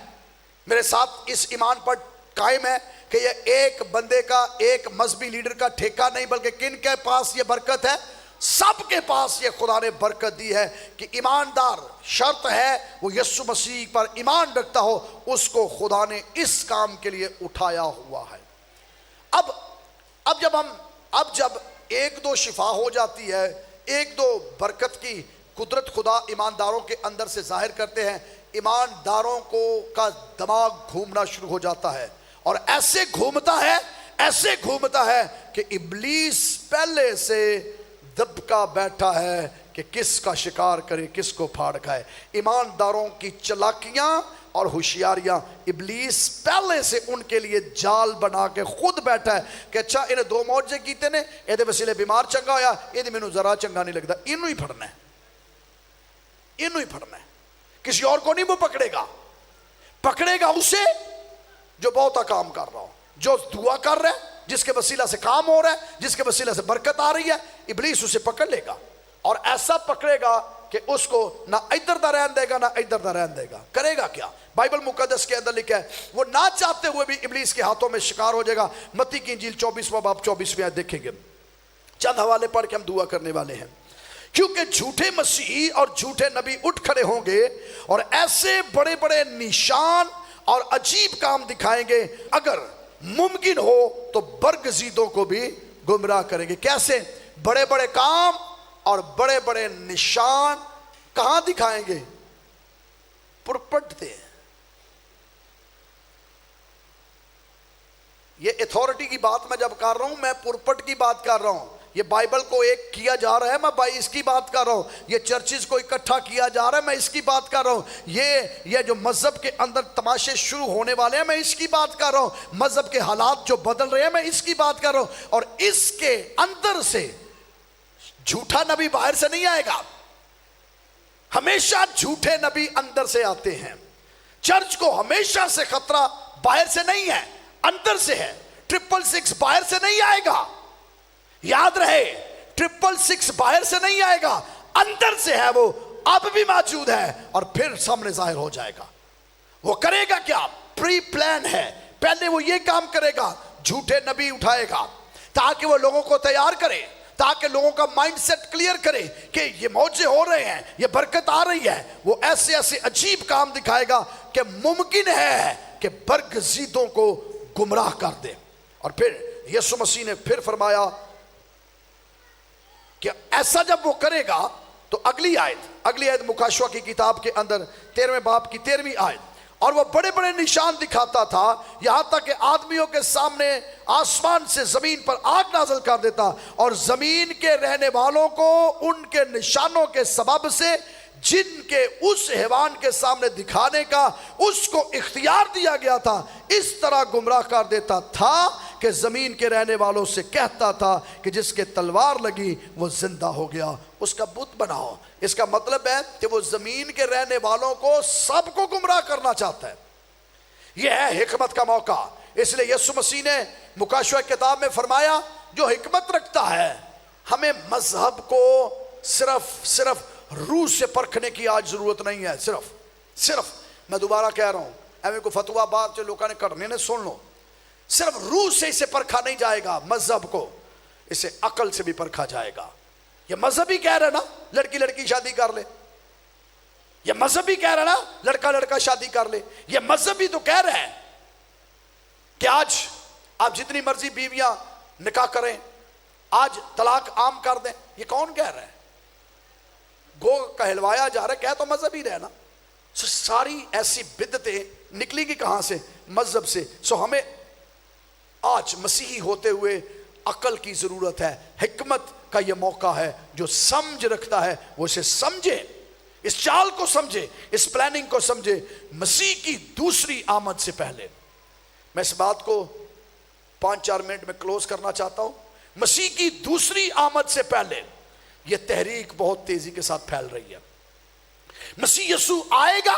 میرے ساتھ اس ایمان پر قائم ہے کہ یہ ایک بندے کا، ایک مذہبی لیڈر کا ٹھیکہ نہیں، بلکہ کن کے پاس یہ برکت ہے؟ سب کے پاس یہ خدا نے برکت دی ہے کہ ایماندار، شرط ہے وہ یسوع مسیح پر ایمان رکھتا ہو، اس کو خدا نے اس کام کے لیے اٹھایا ہوا ہے. اب جب ایک دو شفا ہو جاتی ہے، ایک دو برکت کی قدرت خدا ایمانداروں کے اندر سے ظاہر کرتے ہیں، ایمانداروں کا دماغ گھومنا شروع ہو جاتا ہے. اور ایسے گھومتا ہے کہ ابلیس پہلے سے دبکا بیٹھا ہے کہ کس کا شکار کرے، کس کو پھاڑ کھائے. ایمانداروں کی چلاکیاں اور ہوشیاریاں ابلیس پہلے سے ان کے لیے جال بنا کے خود بیٹھا ہے کہ اچھا انہیں دو معجزے کیتے نے، یہ وسیلے بیمار چنگا ہویا، یہ مینوں ذرا چنگا نہیں لگتا، انہوں ہی پھڑنا ہے، کسی اور کو نہیں وہ پکڑے گا اسے جو بہتا کام کر رہا ہو، جو دعا کر رہا ہے، جس کے وسیلہ سے کام ہو رہا ہے، جس کے وسیلہ سے برکت آ رہی ہے. ابلیس اسے پکڑ لے گا اور ایسا پکڑے گا کہ اس کو نہ ادھر دا رہن دے گا نہ ادھر دا رہن دے گا. کرے گا کیا؟ بائبل مقدس کے اندر لکھا ہے وہ نہ چاہتے ہوئے بھی ابلیس کے ہاتھوں میں شکار ہو جائے گا. متی کی انجیل 24واں باب 24ویں آیت دیکھیں گے. چند حوالے پڑھ کے ہم دعا کرنے والے ہیں. کیونکہ جھوٹے مسیح اور جھوٹے نبی اٹھ کھڑے ہوں گے اور ایسے بڑے بڑے نشان اور عجیب کام دکھائیں گے، اگر ممکن ہو تو برگزیدوں کو بھی گمراہ کریں گے. کیسے؟ بڑے بڑے کام اور بڑے بڑے نشان کہاں دکھائیں گے؟ پرپٹ دے. یہ اتھارٹی کی بات میں جب کر رہا ہوں، میں پرپٹ کی بات کر رہا ہوں. یہ بائبل کو ایک کیا جا رہا ہے، میں اس کی بات کر رہا ہوں. یہ چرچز کو اکٹھا کیا جا رہا ہے، میں اس کی بات کر رہا ہوں. یہ جو مذہب کے اندر تماشے شروع ہونے والے ہیں، میں اس کی بات کر رہا ہوں. مذہب کے حالات جو بدل رہے ہیں، میں اس کی بات کر رہا ہوں. اور اس کے اندر سے جھوٹا نبی باہر سے نہیں آئے گا. ہمیشہ جھوٹے نبی اندر سے آتے ہیں. چرچ کو ہمیشہ سے خطرہ باہر سے نہیں ہے، اندر سے ہے. 666 باہر سے نہیں آئے گا. یاد رہے، 666 باہر سے نہیں آئے گا، اندر سے ہے. وہ اب بھی موجود ہے اور پھر سامنے ظاہر ہو جائے گا. وہ کرے گا کیا؟ پری پلان ہے. پہلے وہ یہ کام کرے گا، جھوٹے نبی اٹھائے گا تاکہ وہ لوگوں کو تیار کرے، تاکہ لوگوں کا مائنڈ سیٹ کلیئر کرے کہ یہ معجزے ہو رہے ہیں، یہ برکت آ رہی ہے. وہ ایسے ایسے عجیب کام دکھائے گا کہ ممکن ہے کہ برگزیدوں کو گمراہ کر دے. اور پھر یسوع مسیح نے پھر فرمایا کہ ایسا جب وہ کرے گا تو اگلی آیت مکاشوہ کی کتاب کے اندر 13ویں باب کی 13ویں آیت، اور وہ بڑے بڑے نشان دکھاتا تھا یہاں تک کہ آدمیوں کے سامنے آسمان سے زمین پر آگ نازل کر دیتا، اور زمین کے رہنے والوں کو ان کے نشانوں کے سبب سے جن کے اس حیوان کے سامنے دکھانے کا اس کو اختیار دیا گیا تھا، اس طرح گمراہ کر دیتا تھا کہ زمین کے رہنے والوں سے کہتا تھا کہ جس کے تلوار لگی وہ زندہ ہو گیا، اس کا بت بناؤ. اس کا مطلب ہے کہ وہ زمین کے رہنے والوں کو سب کو گمراہ کرنا چاہتا ہے. یہ ہے حکمت کا موقع. اس لیے یسوع مسیح نے مکاشوہ کتاب میں فرمایا جو حکمت رکھتا ہے، ہمیں مذہب کو صرف روح سے پرکھنے کی آج ضرورت نہیں ہے. صرف میں دوبارہ کہہ رہا ہوں، ایویں کو فتوا بعد جو لوگوں نے کرنے نے سن لو. صرف روح سے اسے پرکھا نہیں جائے گا, مذہب کو اسے عقل سے بھی پرکھا جائے گا. یہ مذہب ہی کہہ رہا نا لڑکی لڑکی شادی کر لے, یہ مذہب ہی کہہ رہا نا لڑکا لڑکا شادی کر لے. یہ مذہب ہی تو کہہ رہا ہے کہ آج آپ جتنی مرضی بیویاں نکاح کریں, آج طلاق عام کر دیں. یہ کون کہہ رہا ہے؟ گو کہلوایا جا رہا ہے, کہہ تو مذہب ہی رہے نا. سو ساری ایسی بدعتیں نکلی گی کہاں سے؟ مذہب سے. سو ہمیں آج مسیحی ہوتے ہوئے عقل کی ضرورت ہے, حکمت کا یہ موقع ہے. جو سمجھ رکھتا ہے وہ اسے سمجھے, اس چال کو سمجھے, اس پلاننگ کو سمجھے مسیح کی دوسری آمد سے پہلے. میں اس بات کو 5-4 منٹ میں کلوز کرنا چاہتا ہوں. مسیح کی دوسری آمد سے پہلے یہ تحریک بہت تیزی کے ساتھ پھیل رہی ہے. مسیح یسوع آئے گا,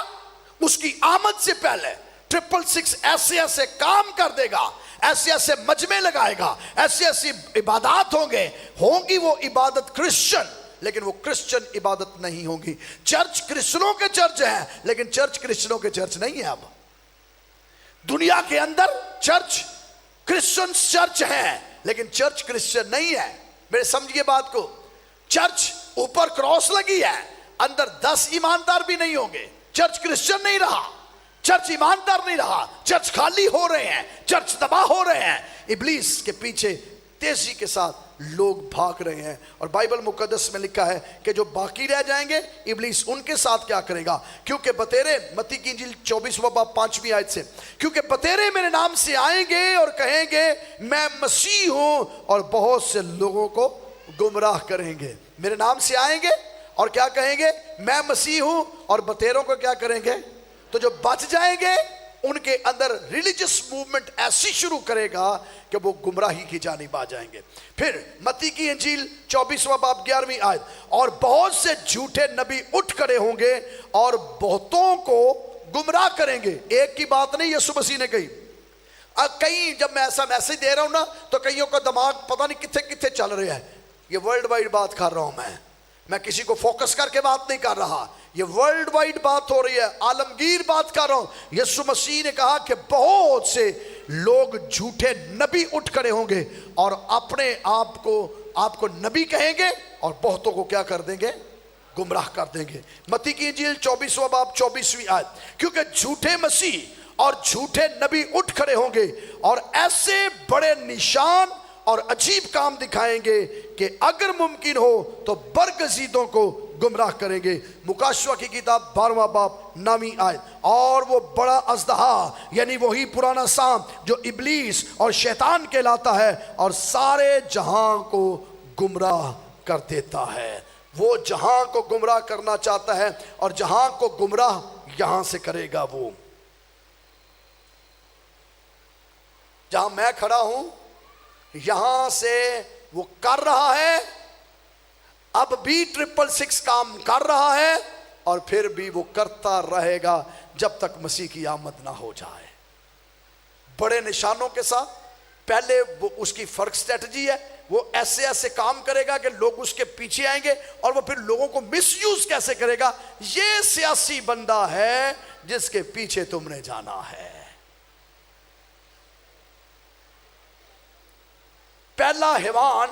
اس کی آمد سے پہلے 666 ایسے ایسے کام کر دے گا, ایسے ایسے مجمع لگائے گا, ایسی ایسی عبادات ہوں گی وہ عبادت کرسچن, لیکن وہ کرسچن عبادت نہیں ہوگی. چرچ کرسچنوں کے چرچ ہیں, لیکن چرچ کرسچنوں کے چرچ نہیں ہے. اب دنیا کے اندر چرچ کرسچن چرچ ہیں, لیکن چرچ کرسچن نہیں ہے. میرے سمجھیے بات کو, چرچ اوپر کراس لگی ہے, اندر 10 ایماندار بھی نہیں ہوں گے. چرچ کرسچن نہیں رہا, چرچ ایماندار نہیں رہا, چرچ خالی ہو رہے ہیں, چرچ تباہ ہو رہے ہیں. ابلیس کے پیچھے تیزی کے ساتھ لوگ بھاگ رہے ہیں, اور بائبل مقدس میں لکھا ہے کہ جو باقی رہ جائیں گے ابلیس ان کے ساتھ کیا کرے گا. کیونکہ بتیرے, متی کی انجیل 24واں باب 5ویں آیت سے, کیونکہ بتیرے میرے نام سے آئیں گے اور کہیں گے میں مسیح ہوں, اور بہت سے لوگوں کو گمراہ کریں گے. میرے نام سے آئیں گے اور کیا کہیں گے؟ میں مسیح ہوں, اور بتیروں کو کیا کریں گے؟ تو جو بچ جائیں گے ان کے اندر ریلیجس موومنٹ ایسی شروع کرے گا کہ وہ گمراہی کی جانب آ جائیں گے. پھر متی کی انجیل 24واں باب 11ویں آیت, اور بہت سے جھوٹے نبی اٹھ کھڑے ہوں گے اور بہتوں کو گمراہ کریں گے. ایک کی بات نہیں یسوع مسیح نے کہی. کئی جب میں ایسا میسج دے رہا ہوں نا تو کئیوں کا دماغ پتہ نہیں کتنے کتنے چل رہے ہیں. یہ ورلڈ وائڈ بات کر رہا ہوں میں کسی کو فوکس کر کے بات نہیں کر رہا, یہ ورلڈ وائڈ بات ہو رہی ہے, عالمگیر بات کر رہا ہوں. یسوع مسیح نے کہا کہ بہت سے لوگ جھوٹے نبی اٹھ کھڑے ہوں گے اور اپنے آپ کو نبی کہیں گے, اور بہتوں کو کیا کر دیں گے؟ گمراہ کر دیں گے. متی کی انجیل 24واں باب 24ویں آیت, کیونکہ جھوٹے مسیح اور جھوٹے نبی اٹھ کھڑے ہوں گے اور ایسے بڑے نشان اور عجیب کام دکھائیں گے کہ اگر ممکن ہو تو برگزیدوں کو گمراہ کریں گے. مکاشفہ کی کتاب 12واں باب 9ویں آیت, اور وہ بڑا اژدہا یعنی وہی پرانا سانپ جو ابلیس اور شیطان کہلاتا ہے اور سارے جہاں کو گمراہ کر دیتا ہے. وہ جہاں کو گمراہ کرنا چاہتا ہے, اور جہاں کو گمراہ یہاں سے کرے گا. وہ جہاں میں کھڑا ہوں یہاں سے وہ کر رہا ہے, اب بھی 666 کام کر رہا ہے, اور پھر بھی وہ کرتا رہے گا جب تک مسیح کی آمد نہ ہو جائے. بڑے نشانوں کے ساتھ. پہلے وہ اس کی فرق سٹریٹجی ہے, وہ ایسے ایسے کام کرے گا کہ لوگ اس کے پیچھے آئیں گے, اور وہ پھر لوگوں کو مس یوز کیسے کرے گا. یہ سیاسی بندہ ہے جس کے پیچھے تم نے جانا ہے. پہلا حیوان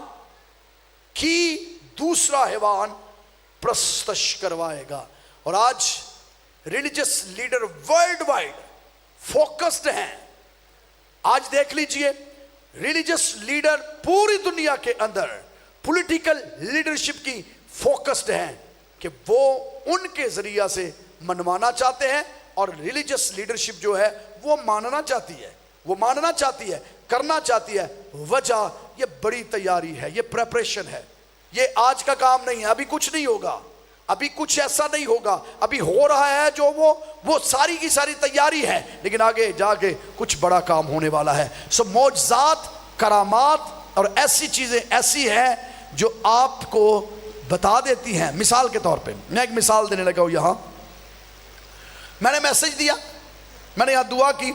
کی دوسرا حیوان پرستش کروائے گا. اور آج religious leader world wide focused ہیں. آج دیکھ لیجئے, ریلیجس لیڈر پوری دنیا کے اندر پولیٹیکل لیڈرشپ کی فوکسڈ ہیں کہ وہ ان کے ذریعہ سے منوانا چاہتے ہیں, اور ریلیجس لیڈرشپ جو ہے وہ ماننا چاہتی ہے, وہ ماننا چاہتی ہے, کرنا چاہتی ہے. وجہ یہ بڑی تیاری ہے, یہ پریپریشن ہے. یہ آج کا کام نہیں ہے, ابھی کچھ نہیں ہوگا, ابھی کچھ ایسا نہیں ہوگا. ابھی ہو رہا ہے جو وہ ساری کی ساری تیاری ہے, لیکن آگے جا کے کچھ بڑا کام ہونے والا ہے. سو معجزات, کرامات اور ایسی چیزیں ایسی ہیں جو آپ کو بتا دیتی ہیں. مثال کے طور پہ میں ایک مثال دینے لگا ہوں. یہاں میں نے میسج دیا, میں نے یہاں دعا کی,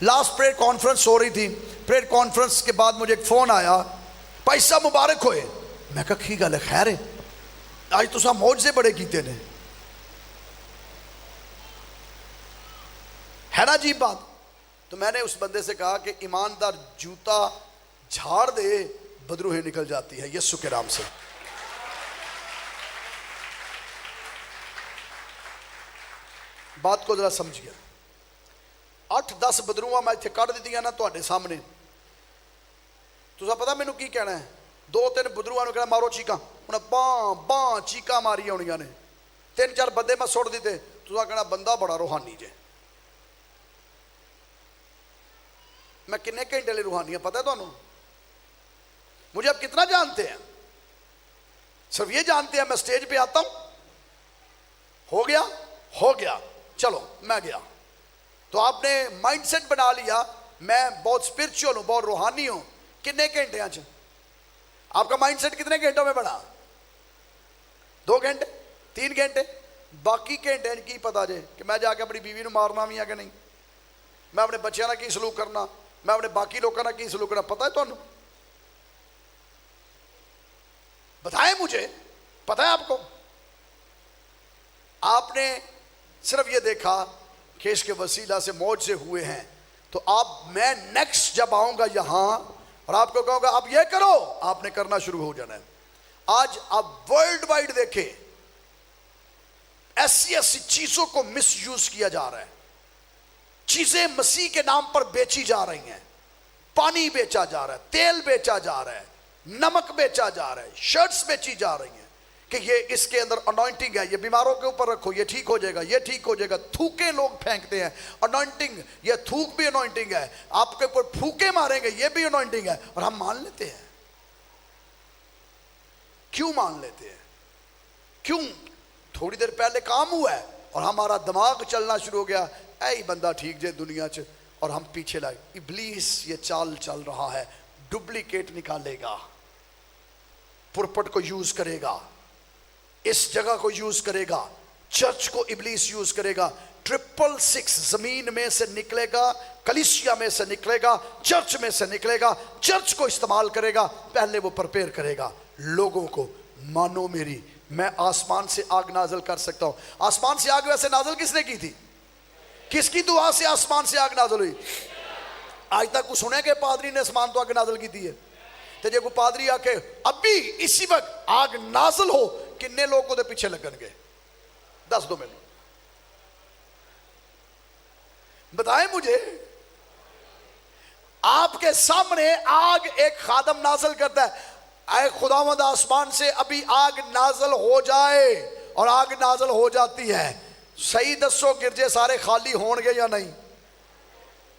لاسٹ پریئر کانفرنس ہو رہی تھی. پریئر کانفرنس کے بعد مجھے ایک فون آیا, بھائی صاحب مبارک ہوئے. میں کہا کی گل ہے, خیر ہے, آج تو سا معجزے بڑے کیتے نے. ہے نا عجیب بات. تو میں نے اس بندے سے کہا کہ ایماندار جوتا جھاڑ دے بدروہیں نکل جاتی ہے یسوع کے نام سے. بات کو ذرا سمجھئے. 8-10 بدروہاں میں اتنے کٹ دیتی ہیں نا تواڈے سامنے. تساں پتہ مینوں کی کہنا ہے؟ 2-3 بدروہاں نوں کہنا مارو چیکاں، انہیں باں باں چیکاں ماری ہونیاں نے. 3-4 بندے میں سٹ دیتے، تساں کہنا بندہ بڑا روحانی جے. میں کنے گھنٹے لے روحانی ہیں پتہ ہے تانوں؟ مجھے اب کتنا جانتے ہیں؟ صرف یہ جانتے ہیں میں سٹیج پہ آتا ہوں، ہو گیا چلو میں گیا. تو آپ نے مائنڈ سیٹ بنا لیا میں بہت اسپرچول ہوں، بہت روحانی ہوں. کتنے گھنٹے ہیں؟ آپ کا مائنڈ سیٹ کتنے گھنٹوں میں بنا؟ 2 گھنٹے 3 گھنٹے. باقی گھنٹے کی پتا جے کہ میں جا کے اپنی بیوی نو مارنا بھی ہے کہ نہیں، میں اپنے بچیاں نہ کی سلوک کرنا، میں اپنے باقی لوگوں نہ کی سلوک کرنا. پتہ ہے تانوں؟ بتائیں مجھے، پتہ ہے آپ کو؟ آپ نے صرف یہ دیکھا کہ اس کے وسیلہ سے موج سے ہوئے ہیں. تو آپ میں نیکسٹ جب آؤں گا یہاں اور آپ کو کہوں گا اب یہ کرو، آپ نے کرنا شروع ہو جانا ہے. آج آپ ورلڈ وائڈ دیکھیں ایسی چیزوں کو مس یوز کیا جا رہا ہے. چیزیں مسیح کے نام پر بیچی جا رہی ہیں. پانی بیچا جا رہا ہے، تیل بیچا جا رہا ہے، نمک بیچا جا رہا ہے، شرٹس بیچی جا رہی ہیں کہ یہ اس کے اندر انوائنٹنگ ہے، یہ بیماروں کے اوپر رکھو یہ ٹھیک ہو جائے گا، یہ ٹھیک ہو جائے گا. تھوکے لوگ پھینکتے ہیں، انوائنٹنگ، یہ تھوک بھی انوائنٹنگ ہے. آپ کے اوپر پھوکے ماریں گے یہ بھی انوائنٹنگ ہے. اور ہم مان لیتے ہیں. کیوں مان لیتے ہیں؟ کیوں؟ تھوڑی دیر پہلے کام ہوا ہے اور ہمارا دماغ چلنا شروع ہو گیا اے بندہ ٹھیک جے دنیا چ، اور ہم پیچھے لائے. ابلیس یہ چال چل رہا ہے، ڈپلیکیٹ نکالے گا، پرپٹ کو یوز کرے گا، اس جگہ کو یوز کرے گا، چرچ کو ابلیس یوز کرے گا. 666 زمین میں سے نکلے گا، کلیسیا میں سے نکلے گا، چرچ میں سے نکلے گا، چرچ کو استعمال کرے گا. پہلے وہ پرپیئر کرے گا لوگوں کو. مانو میری، میں آسمان سے آگ نازل کر سکتا ہوں. آسمان سے آگ ویسے نازل کس نے کی تھی؟ کس کی دعا سے آسمان سے آگ نازل ہوئی؟ آج تک کو سنے کہ پادری نے آسمان تو آگ نازل کی تھی ہے؟ تو جے کو پادری آ کے ابھی اسی وقت آگ نازل ہو کنے لوگ کو دے پیچھے لگن گے؟ 10 دو میں بتائیں مجھے. آپ کے سامنے آگ ایک خادم نازل کرتا ہے. اے خداوند آسمان سے ابھی آگ نازل ہو جائے، اور آگ نازل ہو جاتی ہے. صحیح دسو گرجے سارے خالی ہون گے یا نہیں؟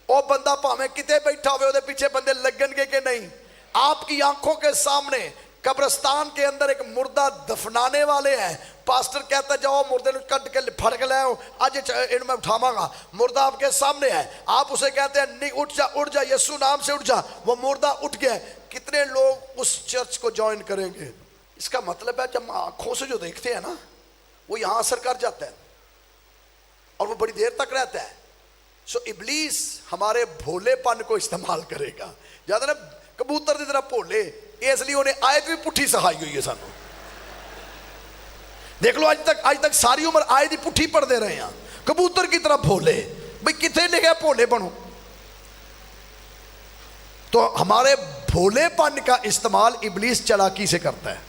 او بندہ پاویں کتے بیٹھا ہوئے دے پیچھے بندے لگن گے کہ نہیں؟ آپ کی آنکھوں کے سامنے قبرستان کے اندر ایک مردہ دفنانے والے ہیں. پاسٹر کہتا ہے جاؤ مردے نو کٹ کے پھڑ کے لے آؤ، آج ان میں اٹھاواں گا. مردہ آپ کے سامنے ہے، آپ اسے کہتے ہیں نہیں اٹھ جا یسوع نام سے اٹھ جا. وہ مردہ اٹھ گیا. کتنے لوگ اس چرچ کو جوائن کریں گے؟ اس کا مطلب ہے جب آنکھوں سے جو دیکھتے ہیں نا وہ یہاں اثر کر جاتا ہے اور وہ بڑی دیر تک رہتا ہے. سو ابلیس ہمارے بھولے پن کو استعمال کرے گا. یاد ہے نا کبوتر دی طرح بھولے، اس لیے انہیں آیت بھی پٹھی سکھائی ہوئی ہے سانو. دیکھ لو آج تک ساری عمر آیت ہی پٹھی پڑھ دے رہے ہیں. کبوتر کی طرح بھولے. بھئی کتنے لکھا بھولے بنو؟ تو ہمارے بھولے پن کا استعمال ابلیس چلاکی سے کرتا ہے.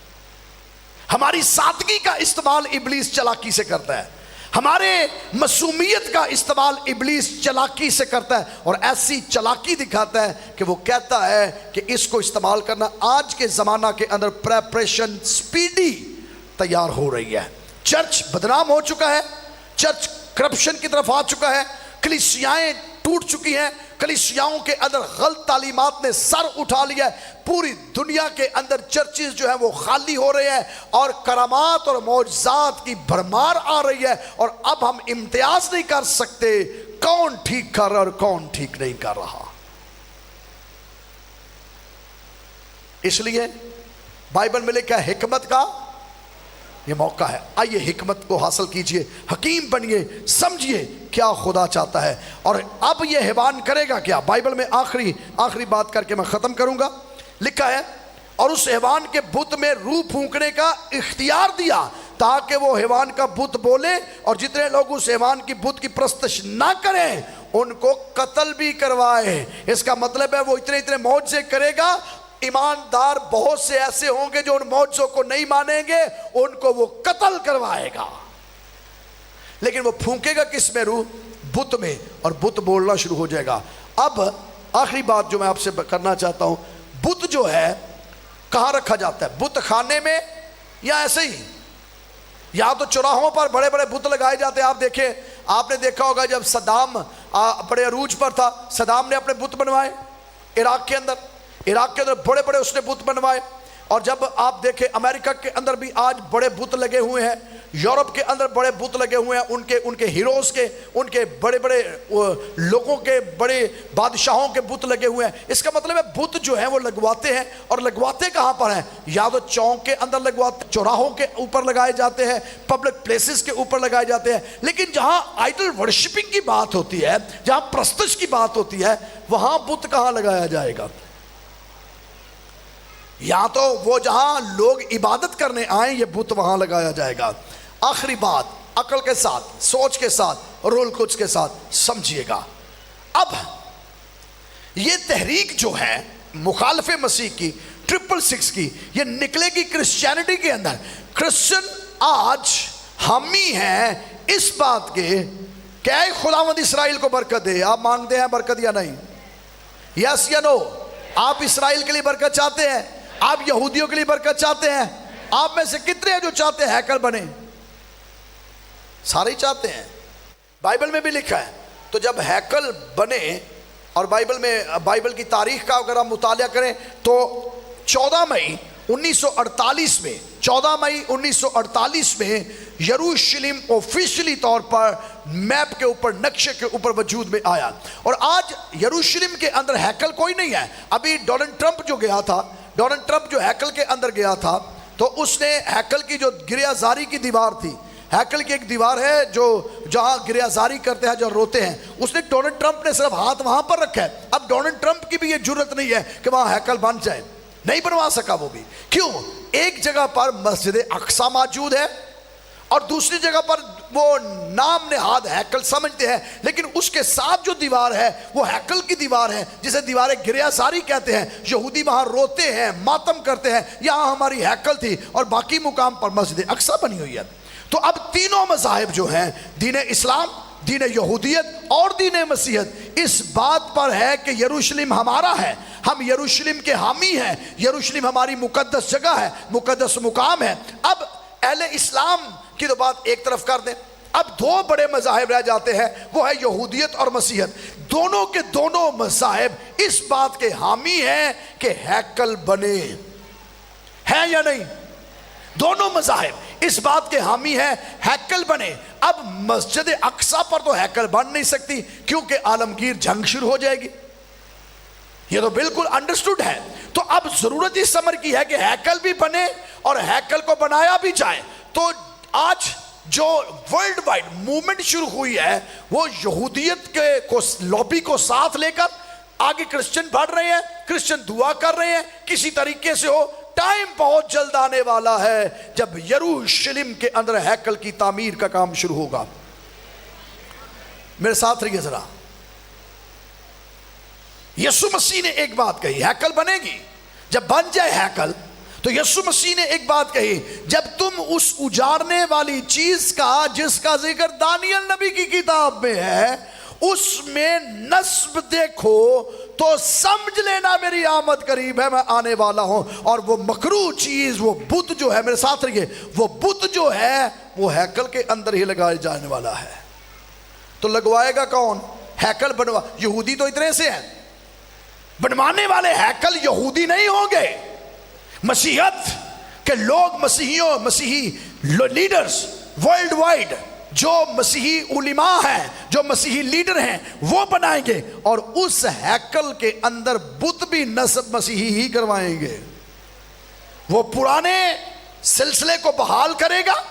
ہماری سادگی کا استعمال ابلیس چلاکی سے کرتا ہے. ہمارے معصومیت کا استعمال ابلیس چلاکی سے کرتا ہے، اور ایسی چلاکی دکھاتا ہے کہ وہ کہتا ہے کہ اس کو استعمال کرنا. آج کے زمانہ کے اندر پریپریشن سپیڈی تیار ہو رہی ہے. چرچ بدنام ہو چکا ہے، چرچ کرپشن کی طرف آ چکا ہے، کلیسیائیں ٹوٹ چکی ہیں، کلیسیاؤں کے اندر غلط تعلیمات نے سر اٹھا لیا ہے. پوری دنیا کے اندر چرچز جو ہیں وہ خالی ہو رہے ہیں، اور کرامات اور معجزات کی بھرمار آ رہی ہے. اور اب ہم امتیاز نہیں کر سکتے کون ٹھیک کر رہا اور کون ٹھیک نہیں کر رہا. اس لیے بائبل میں لکھا ہے حکمت کا یہ موقع ہے. آئیے حکمت کو حاصل کیجئے، حکیم بنیے، سمجھیے کیا خدا چاہتا ہے. اور اب یہ حیوان کرے گا کیا؟ بائبل میں آخری بات کر کے میں ختم کروں گا. لکھا ہے اور اس حیوان کے بت میں روح پھونکنے کا اختیار دیا تاکہ وہ حیوان کا بت بولے، اور جتنے لوگ اس حیوان کی بت کی پرستش نہ کریں ان کو قتل بھی کروائے۔ اس کا مطلب ہے وہ اتنے معجزے کرے گا، ایماندار بہت سے ایسے ہوں گے جو ان معجزوں کو نہیں مانیں گے، ان کو وہ قتل کروائے گا۔ لیکن وہ پھونکے گا کس میں؟ روح، بت میں، اور بت بولنا شروع ہو جائے گا۔ اب آخری بات جو میں آپ سے کرنا چاہتا ہوں، بت جو ہے کہاں رکھا جاتا ہے؟ بت خانے میں یا ایسے ہی؟ یا تو چوراہوں پر بڑے بڑے بت لگائے جاتے ہیں۔ آپ دیکھیں، آپ نے دیکھا ہوگا جب صدام بڑے عروج پر تھا، صدام نے اپنے بت بنوائے عراق کے اندر بڑے بڑے اس نے بت بنوائے۔ اور جب آپ دیکھیں امریکہ کے اندر بھی آج بڑے بت لگے ہوئے ہیں، یورپ کے اندر بڑے بت لگے ہوئے ہیں، ان کے ہیروز کے، ان کے بڑے بڑے لوگوں کے، بڑے بادشاہوں کے بت لگے ہوئے ہیں۔ اس کا مطلب ہے بت جو ہیں وہ لگواتے ہیں، اور لگواتے کہاں پر ہیں؟ یا تو چوک کے اندر لگواتے، چوراہوں کے اوپر لگائے جاتے ہیں، پبلک پلیسز کے اوپر لگائے جاتے ہیں۔ لیکن جہاں آئیڈل ورشپنگ کی بات ہوتی ہے، جہاں پرستش کی بات ہوتی ہے، وہاں بت کہاں لگایا جائے گا؟ یا تو وہ جہاں لوگ عبادت کرنے آئیں، یہ بت وہاں لگایا جائے گا۔ آخری بات، عقل کے ساتھ، سوچ کے ساتھ، روح القدس کے ساتھ سمجھیے گا۔ اب یہ تحریک جو ہے مخالف مسیح کی، 666 کی، یہ نکلے گی کرسچینٹی کے اندر۔ کرسچن آج حامی ہیں اس بات کے کہ اے خداوند اسرائیل کو برکت دے۔ آپ مانگتے ہیں برکت یا نہیں؟ یس یا نو؟ آپ اسرائیل کے لیے برکت چاہتے ہیں؟ آپ یہودیوں کے لیے برکت چاہتے ہیں؟ آپ میں سے کتنے ہیں جو چاہتے ہیں ہیکل بنے؟ سارے ہی چاہتے ہیں، بائبل میں بھی لکھا ہے۔ تو جب ہیکل بنے، اور بائبل کی تاریخ کا اگر آپ مطالعہ کریں تو 14 مئی 1948 میں یروشلم آفیشلی طور پر میپ کے اوپر، نقشے کے اوپر وجود میں آیا۔ اور آج یروشلم کے اندر ہیکل کوئی نہیں ہے۔ ابھی ڈونلڈ ٹرمپ جو گیا تھا، ڈونلڈ ٹرمپ جو ہیکل کے اندر گیا تھا، تو اس نے ہیکل کی جو گریہ زاری کی دیوار تھی، ہیکل کی ایک دیوار ہے جو جہاں گریہ زاری کرتے ہیں، جو روتے ہیں، اس نے ڈونلڈ ٹرمپ نے صرف ہاتھ وہاں پر رکھا ہے۔ اب ڈونلڈ ٹرمپ کی بھی یہ جرت نہیں ہے کہ وہاں ہیکل بن جائے، نہیں بنوا سکا وہ بھی۔ کیوں؟ ایک جگہ پر مسجد اقصی موجود ہے، اور دوسری جگہ پر وہ نام نہاد ہیکل سمجھتے ہیں، لیکن اس کے ساتھ جو دیوار ہے وہ ہیکل کی دیوار ہے، جسے دیوار گریہ ساری کہتے ہیں۔ یہودی وہاں روتے ہیں، ماتم کرتے ہیں، یہاں ہماری ہیکل تھی، اور باقی مقام پر مسجد اقصی بنی ہوئی ہے۔ تو اب تینوں مذاہب جو ہیں، دین اسلام، دین یہودیت اور دین مسیحیت، اس بات پر ہے کہ یروشلم ہمارا ہے، ہم یروشلم کے حامی ہیں، یروشلم ہماری مقدس جگہ ہے، مقدس مقام ہے۔ اب اہل اسلام کی تو بات ایک طرف کر دیں، اب دو بڑے مذاہب رہ جاتے ہیں، وہ ہے یہودیت اور مسیحیت۔ دونوں کے دونوں مذاہب اس بات کے حامی ہیں کہ ہیکل بنے، ہے یا نہیں؟ دونوں مذاہب اس بات کے حامی ہیں ہیکل بنے۔ اب مسجد اقصی پر تو ہیکل بن نہیں سکتی، کیونکہ عالمگیر جنگ شروع ہو جائے گی، یہ تو بالکل انڈرسٹوڈ ہے۔ تو اب ضرورت اس امر کی ہے کہ ہیکل بھی بنے اور ہیکل کو بنایا بھی جائے۔ تو آج جو ورلڈ وائڈ موومنٹ شروع ہوئی ہے، وہ یہودیت کے لابی کو ساتھ لے کر آگے کرسچن بڑھ رہے ہیں، کرسچن دعا کر رہے ہیں کسی طریقے سے ہو۔ ٹائم بہت جلد آنے والا ہے جب یروشلم کے اندر ہیکل کی تعمیر کا کام شروع ہوگا۔ میرے ساتھ رہیے ذرا۔ یسوع مسیح نے ایک بات کہی، ہیکل بنے گی۔ جب بن جائے ہیکل تو یسوع مسیح نے ایک بات کہی، جب تم اس اجارنے والی چیز کا جس کا ذکر دانیل نبی کی کتاب میں ہے، اس میں نصب دیکھو تو سمجھ لینا میری آمد قریب ہے، میں آنے والا ہوں۔ اور وہ مکروہ چیز، وہ بت جو ہے، میرے ساتھ رہیے، وہ بت جو ہے وہ ہیکل کے اندر ہی لگائے جانے والا ہے۔ تو لگوائے گا کون؟ ہیکل بنوا، یہودی تو اتنے سے ہیں، بنوانے والے ہیکل یہودی نہیں ہوں گے۔ مسیحیت کے لوگ، مسیحی لیڈرز ورلڈ وائڈ، جو مسیحی علماء ہیں، جو مسیحی لیڈر ہیں، وہ بنائیں گے، اور اس ہیکل کے اندر بت بھی نصب مسیحی ہی کروائیں گے۔ وہ پرانے سلسلے کو بحال کرے گا،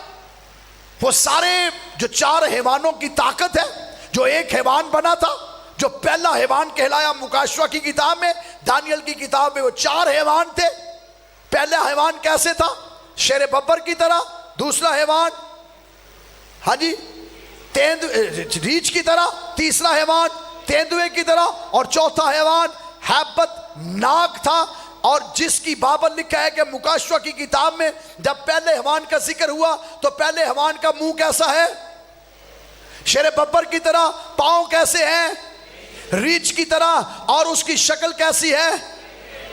وہ سارے جو 4 حیوانوں کی طاقت ہے، جو ایک حیوان بنا تھا، جو پہلا حیوان کہلایا مکاشفہ کی کتاب میں، دانیل کی کتاب میں وہ 4 حیوان تھے۔ پہلا حیوان کیسے تھا؟ شیر ببر کی طرح، دوسرا حیوان ہاں جی ریچھ کی طرح، تیسرا حیوان تیندوے کی طرح، اور چوتھا حیوان ہیبت ناک تھا. اور جس کی بابل لکھا ہے کہ مکاشفہ کی کتاب میں جب پہلے حیوان کا ذکر ہوا تو پہلے حیوان کا منہ کیسا ہے؟ شیر ببر کی طرح. پاؤں کیسے ہیں؟ ریچھ کی طرح. اور اس کی شکل کیسی ہے؟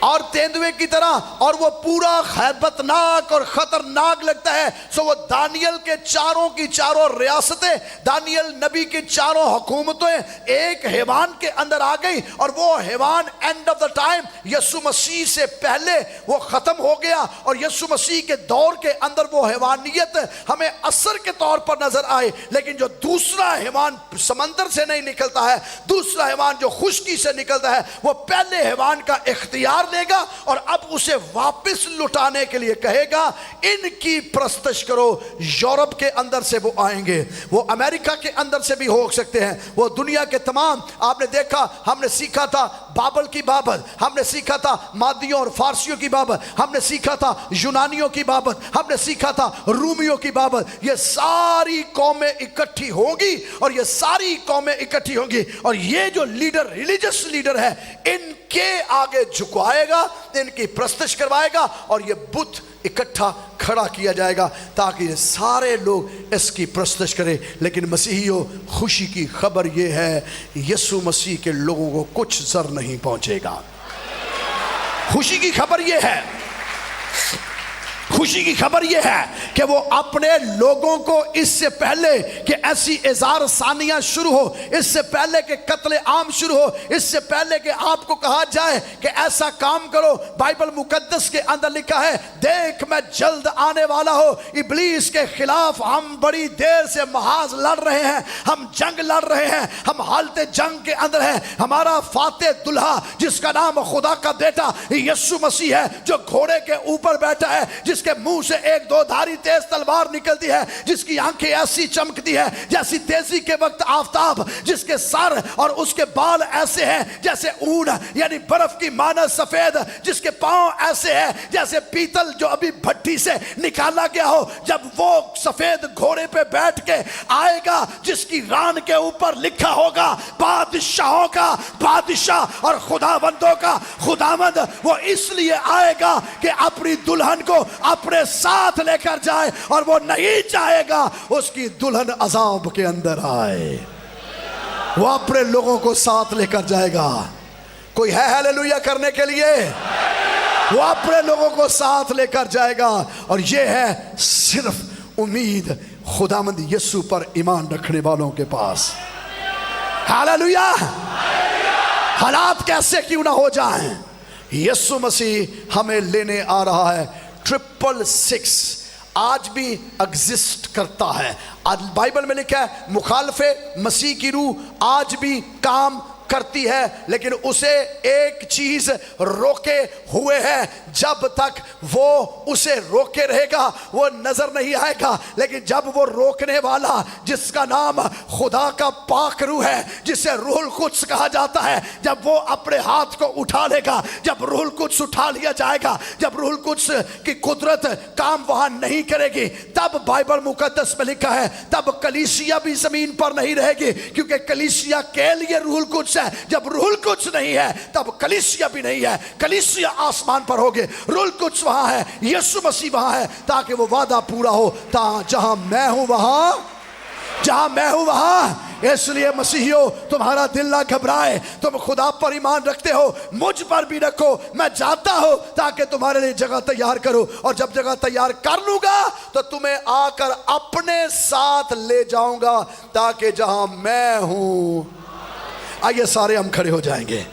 اور تیندوے کی طرح. اور وہ پورا ہیبت ناک اور خطرناک لگتا ہے. سو وہ دانیل کے چاروں کی چاروں ریاستیں، دانیل نبی کی چاروں حکومتیں ایک حیوان کے اندر آ گئی. اور وہ حیوان اینڈ آف دا ٹائم یسوع مسیح سے پہلے وہ ختم ہو گیا. اور یسوع مسیح کے دور کے اندر وہ حیوانیت ہمیں اثر کے طور پر نظر آئے. لیکن جو دوسرا حیوان سمندر سے نہیں نکلتا ہے، دوسرا حیوان جو خشکی سے نکلتا ہے، وہ پہلے حیوان کا اختیار لے گا اور اب اسے واپس لٹانے کے لیے کہے گا ان کی پرستش کرو. یورپ کے اندر سے وہ آئیں گے، وہ امریکہ کے اندر سے بھی ہو سکتے ہیں، وہ دنیا کے تمام. آپ نے دیکھا ہم نے سیکھا تھا بابل کی بابت، ہم نے سیکھا تھا مادیوں اور فارسیوں کی بابت، ہم نے سیکھا تھا یونانیوں کی بابت، ہم نے سیکھا تھا رومیوں کی بابت. یہ ساری قومیں اکٹھی ہوں گی اور یہ ساری قومیں اکٹھی ہوں گی اور یہ جو لیڈر ریلیجس لیڈر ہے ان کے آگے جھکوائے گا، ان کی پرستش کروائے گا اور یہ بت اکٹھا کھڑا کیا جائے گا تاکہ سارے لوگ اس کی پرستش کریں. لیکن مسیحیوں، خوشی کی خبر یہ ہے یسوع مسیح کے لوگوں کو کچھ زر نہیں پہنچے گا. خوشی کی خبر یہ ہے، خوشی کی خبر یہ ہے کہ وہ اپنے لوگوں کو اس سے پہلے کہ ایسی اظہار ثانیہ شروع ہو، اس سے پہلے کہ قتل عام شروع ہو، اس سے پہلے کہ آپ کو کہا جائے کہ ایسا کام کرو، بائبل مقدس کے اندر لکھا ہے دیکھ میں جلد آنے والا ہوں. ابلیس کے خلاف ہم بڑی دیر سے محاذ لڑ رہے ہیں، ہم جنگ لڑ رہے ہیں، ہم حالت جنگ کے اندر ہیں. ہمارا فاتح دلہا جس کا نام خدا کا بیٹا یسوع مسیح ہے، جو گھوڑے کے اوپر بیٹھا ہے، جس کے منہ سے ایک دو دھاری تیز تلوار نکلتی ہے، جس کی آنکھیں ایسی چمکتی ہے جیسی تیزی کے وقت آفتاب، جس کے سر اور اس کے بال ایسے ہیں جیسے اون یعنی برف کی مانند سفید، جس کے پاؤں ایسے ہیں جیسے پیتل جو ابھی بھٹی سے نکالا گیا ہو. جب وہ سفید گھوڑے پہ بیٹھ کے آئے گا جس کی ران کے اوپر لکھا ہوگا بادشاہوں کا بادشاہ اور خداوندوں کا خداوند، وہ اس لیے آئے گا کہ اپنی دلہن کو اپنے ساتھ لے کر جائے اور وہ نہیں چاہے گا اس کی دلہن عذاب کے اندر آئے. وہ اپنے لوگوں کو ساتھ لے کر جائے گا. کوئی ہے ہیلیلویا کرنے کے لیے؟ وہ اپنے لوگوں کو ساتھ لے کر جائے گا. اور یہ ہے صرف امید خداوند یسوع پر ایمان رکھنے والوں کے پاس. ہیلیلویا. حالات کیسے کیوں نہ ہو جائیں، یسوع مسیح ہمیں لینے آ رہا ہے. 666 آج بھی ایگزسٹ کرتا ہے. آج بائبل میں لکھا ہے مخالف مسیح کی روح آج بھی کام کرتی ہے، لیکن اسے ایک چیز روکے ہوئے ہے. جب تک وہ اسے روکے رہے گا وہ نظر نہیں آئے گا. لیکن جب وہ روکنے والا جس کا نام خدا کا پاک روح ہے، جسے روح القدس کہا جاتا ہے، جب وہ اپنے ہاتھ کو اٹھا لے گا، جب روح القدس اٹھا لیا جائے گا، جب روح القدس کی قدرت کام وہاں نہیں کرے گی، تب بائبل مقدس میں لکھا ہے تب کلیسیا بھی زمین پر نہیں رہے گی، کیونکہ کلیسیا کے لیے روح القدس ہے. جب روح القدس نہیں ہے تب کلیسیا بھی نہیں ہے. کلیسیا آسمان پر ہوگے، روح القدس وہاں ہے، یسوع مسیح وہاں ہے، تاکہ وہ وعدہ پورا ہو. جہاں میں ہوں وہاں، جہاں میں ہوں وہاں. اس لیے مسیحیوں تمہارا دل نہ گھبرائے، تم خدا پر ایمان رکھتے ہو، مجھ پر بھی رکھو. میں جاتا ہوں تاکہ تمہارے لیے جگہ تیار کرو، اور جب جگہ تیار کر لوں گا تو تمہیں آ کر اپنے ساتھ لے جاؤں گا، تاکہ جہاں میں ہوں. آئیے سارے ہم کھڑے ہو جائیں گے.